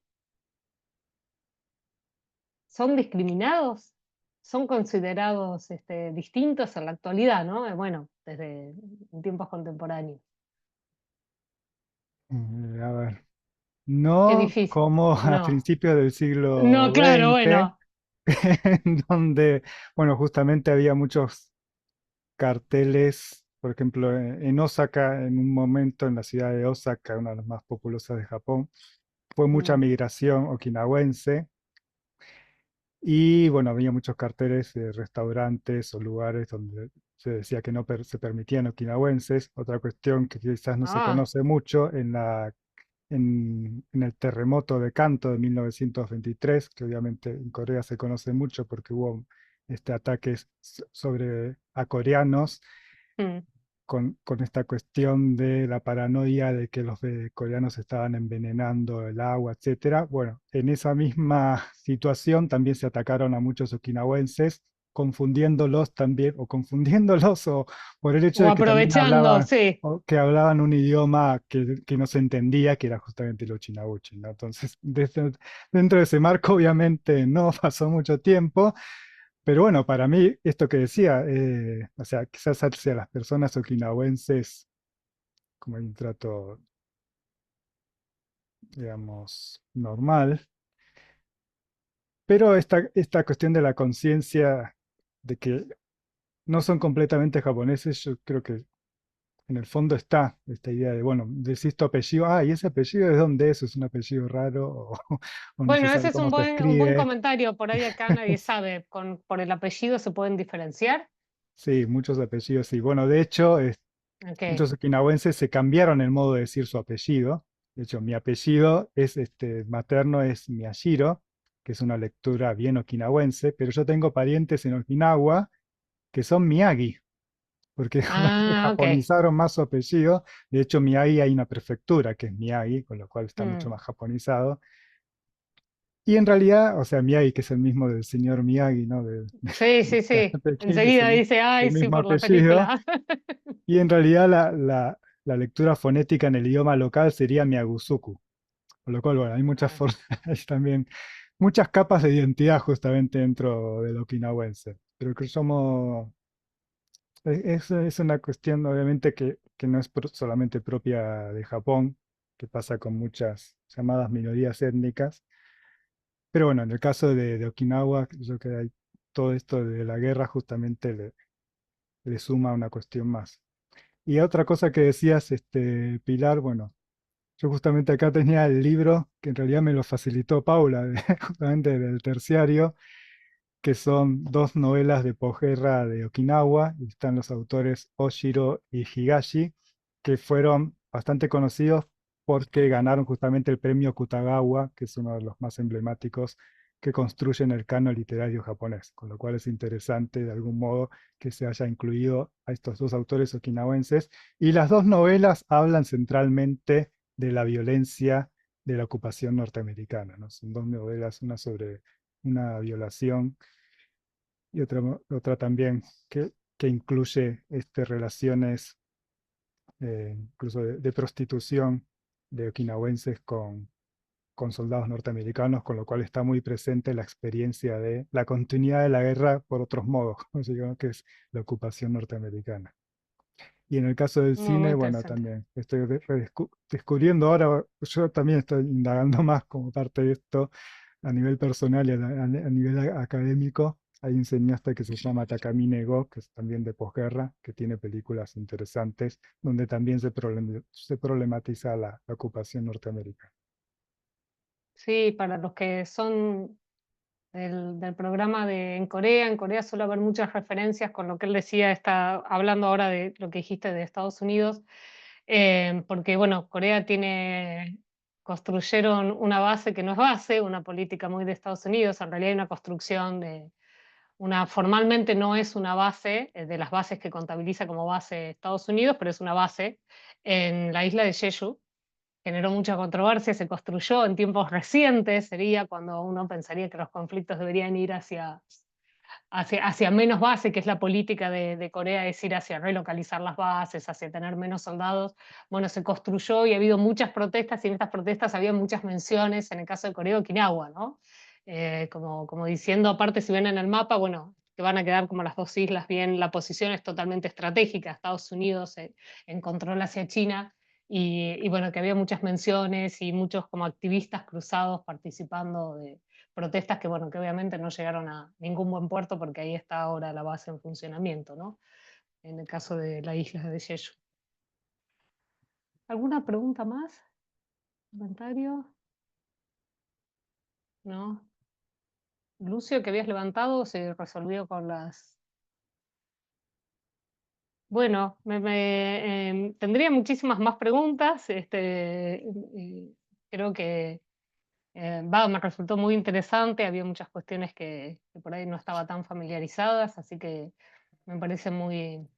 ¿Son discriminados? ¿Son considerados distintos en la actualidad, ¿no? Bueno, desde tiempos contemporáneos. A ver, Qué no difícil. como a No. principios del No, siglo claro, XX, bueno. en donde, bueno, justamente había muchos carteles, por ejemplo, en Osaka, en un momento en la ciudad de Osaka, una de las más populosas de Japón, fue mucha Mm. migración okinawense y bueno, había muchos carteles de restaurantes o lugares donde se decía que no se permitían okinawenses. Otra cuestión que quizás no se Ah, conoce mucho en el terremoto de Kanto de 1923, que obviamente en Corea se conoce mucho porque hubo ataques sobre a coreanos. mm. con esta cuestión de la paranoia de que los coreanos estaban envenenando el agua, etcétera. Bueno, en esa misma situación también se atacaron a muchos okinawenses, confundiéndolos también, o confundiéndolos, o por el hecho O de que también aprovechando, hablaban, sí. o que hablaban un idioma que no se entendía, que era justamente el ochinabuchi, ¿no? Entonces, dentro de ese marco, obviamente, no pasó mucho tiempo. Pero bueno, para mí, esto que decía, o sea, quizás hacia las personas okinawenses, como hay un trato, digamos, normal, pero esta cuestión de la conciencia de que no son completamente japoneses, yo creo que en el fondo está esta idea de, bueno, decís tu apellido, ah, ¿y ese apellido de dónde es? ¿Es un apellido raro? O no se Bueno, sabe ese es cómo se un buen escribe. comentario. Por ahí acá nadie sabe. Por el apellido se pueden diferenciar. Sí, muchos apellidos, sí. Bueno, de hecho, Ok. muchos okinawenses se cambiaron el modo de decir su apellido. De hecho, mi apellido es materno es Miyashiro, que es una lectura bien okinawense, pero yo tengo parientes en Okinawa que son Miyagi, porque Ah, ok. japonizaron más su apellido. De hecho, Miyagi hay una prefectura que es Miyagi, con lo cual está mucho Mm. más japonizado. Y en realidad, o sea, Miyagi, que es el mismo del señor Miyagi, ¿no? Sí, sí, sí. Pekín, es Enseguida dice, el ay, sí, mismo por la apellido. película. Y en realidad la lectura fonética en el idioma local sería Miagusuku. Con lo cual, bueno, hay muchas Ah, formas, hay también muchas capas de identidad justamente dentro del okinawense. Pero que somos, es una cuestión obviamente que no es solamente propia de Japón, que pasa con muchas llamadas minorías étnicas. Pero bueno, en el caso de Okinawa, yo creo que hay todo esto de la guerra justamente le suma una cuestión más. Y otra cosa que decías, Pilar, bueno, yo justamente acá tenía el libro que en realidad me lo facilitó Paula, justamente del terciario, que son dos novelas de posguerra de Okinawa, y están los autores Oshiro y Higashi, que fueron bastante conocidos porque ganaron justamente el premio Kutagawa, que es uno de los más emblemáticos que construyen el canon literario japonés, con lo cual es interesante de algún modo que se haya incluido a estos dos autores okinawenses. Y las dos novelas hablan centralmente de la violencia de la ocupación norteamericana, ¿no? Son dos novelas, una sobre una violación y otra también que incluye relaciones incluso de prostitución de okinawenses con soldados norteamericanos, con lo cual está muy presente la experiencia de la continuidad de la guerra por otros modos, digamos que es la ocupación norteamericana. Y en el caso del muy, muy cine, bueno, interesante. también estoy descubriendo ahora, yo también estoy indagando más como parte de esto a nivel personal y a nivel académico. Hay un cineasta que se llama Takamine Go, que es también de posguerra, que tiene películas interesantes, donde también se problematiza la ocupación norteamericana. Sí, para los que son del programa en Corea suele haber muchas referencias con lo que él decía, está hablando ahora de lo que dijiste de Estados Unidos, porque bueno, Corea construyeron una base que no es base, una política muy de Estados Unidos, en realidad hay una construcción formalmente no es una base, de las bases que contabiliza como base Estados Unidos, pero es una base en la isla de Jeju. Generó mucha controversia, se construyó en tiempos recientes, sería cuando uno pensaría que los conflictos deberían ir hacia menos base, que es la política de Corea, es ir hacia relocalizar las bases, hacia tener menos soldados. Bueno, se construyó y ha habido muchas protestas, y en estas protestas había muchas menciones, en el caso de Corea, Okinawa, ¿no? Como diciendo, aparte, si ven en el mapa, bueno, que van a quedar como las dos islas bien, la posición es totalmente estratégica, Estados Unidos en control hacia China, y bueno, que había muchas menciones y muchos como activistas cruzados participando de protestas que, bueno, que obviamente no llegaron a ningún buen puerto porque ahí está ahora la base en funcionamiento, ¿no? En el caso de la isla de Jeju. ¿Alguna pregunta más? ¿Comentario? ¿No? Lucio, que habías levantado, se resolvió con las... Bueno, tendría muchísimas más preguntas. Creo que me resultó muy interesante. Había muchas cuestiones que por ahí no estaba tan familiarizadas, así que me parece muy,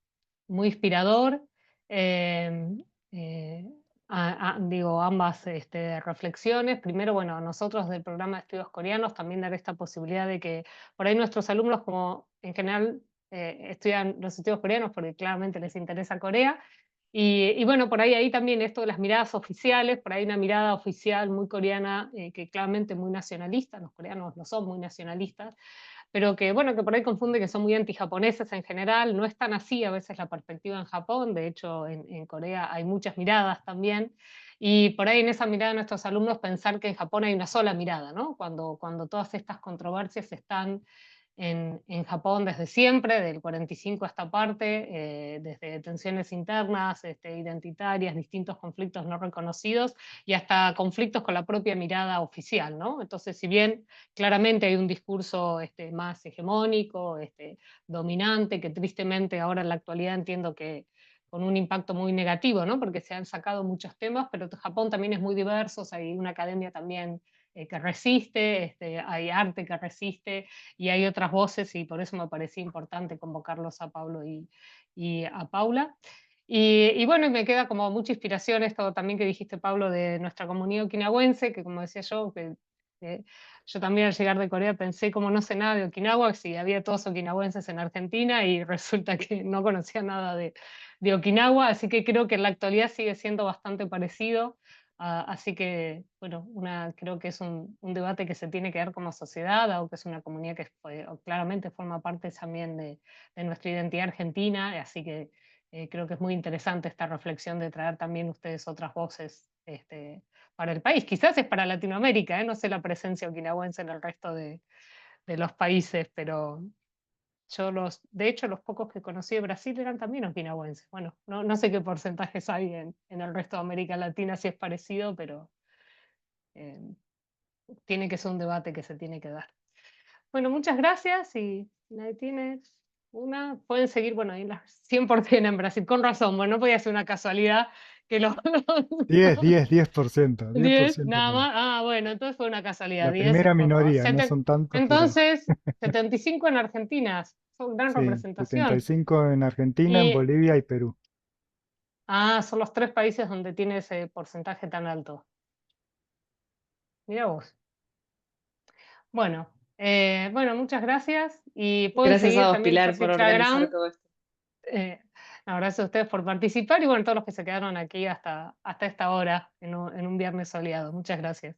muy inspirador. digo, ambas reflexiones. Primero, bueno, nosotros del programa de estudios coreanos también dar esta posibilidad de que por ahí nuestros alumnos, como en general estudian los estudios coreanos porque claramente les interesa Corea, y bueno, por ahí también esto de las miradas oficiales, por ahí una mirada oficial muy coreana, que claramente muy nacionalista, los coreanos no son muy nacionalistas, pero que bueno, que por ahí confunde que son muy antijaponeses en general, no es tan así a veces la perspectiva en Japón, de hecho en Corea hay muchas miradas también, y por ahí en esa mirada de nuestros alumnos pensar que en Japón hay una sola mirada, ¿no? Cuando todas estas controversias están en Japón desde siempre, del 45 a esta parte, desde tensiones internas, identitarias, distintos conflictos no reconocidos y hasta conflictos con la propia mirada oficial, ¿no? Entonces, si bien claramente hay un discurso más hegemónico, dominante, que tristemente ahora en la actualidad entiendo que con un impacto muy negativo, ¿no? Porque se han sacado muchos temas, pero Japón también es muy diverso, hay una academia también que resiste, hay arte que resiste, y hay otras voces y por eso me parecía importante convocarlos a Pablo y a Paula. Y bueno, me queda como mucha inspiración esto también que dijiste, Pablo, de nuestra comunidad okinawense, que como decía yo, que yo también al llegar de Corea pensé como no sé nada de Okinawa, si había todos okinawenses en Argentina y resulta que no conocía nada de Okinawa, así que creo que en la actualidad sigue siendo bastante parecido. Así que, bueno, creo que es un debate que se tiene que dar como sociedad, dado que es una comunidad que claramente forma parte también de nuestra identidad argentina, así que creo que es muy interesante esta reflexión de traer también ustedes otras voces para el país. Quizás es para Latinoamérica, no sé la presencia okinawense en el resto de los países, pero yo de hecho, los pocos que conocí de Brasil eran también okinawenses. Bueno, no sé qué porcentajes hay en el resto de América Latina, si es parecido, pero eh, tiene que ser un debate que se tiene que dar. Bueno, muchas gracias y nadie tiene pueden seguir, bueno, ahí las 100% en Brasil, con razón, bueno, no podía ser una casualidad que los 10, 10%, 10, 10%. nada más. Bueno, entonces fue una casualidad. La 10 primera es poco. minoría, no son tantos, pero Entonces, 75 en Argentina. Son gran sí, representación. 75 en Argentina, en Y, Bolivia y Perú. son los 3 países donde tiene ese porcentaje tan alto. Mira vos. Bueno, muchas gracias. Y pueden Gracias seguir a vos, también Pilar, nuestro por organizar Instagram. todo esto. Gracias a ustedes por participar y bueno, todos los que se quedaron aquí hasta esta hora en un viernes soleado. Muchas gracias.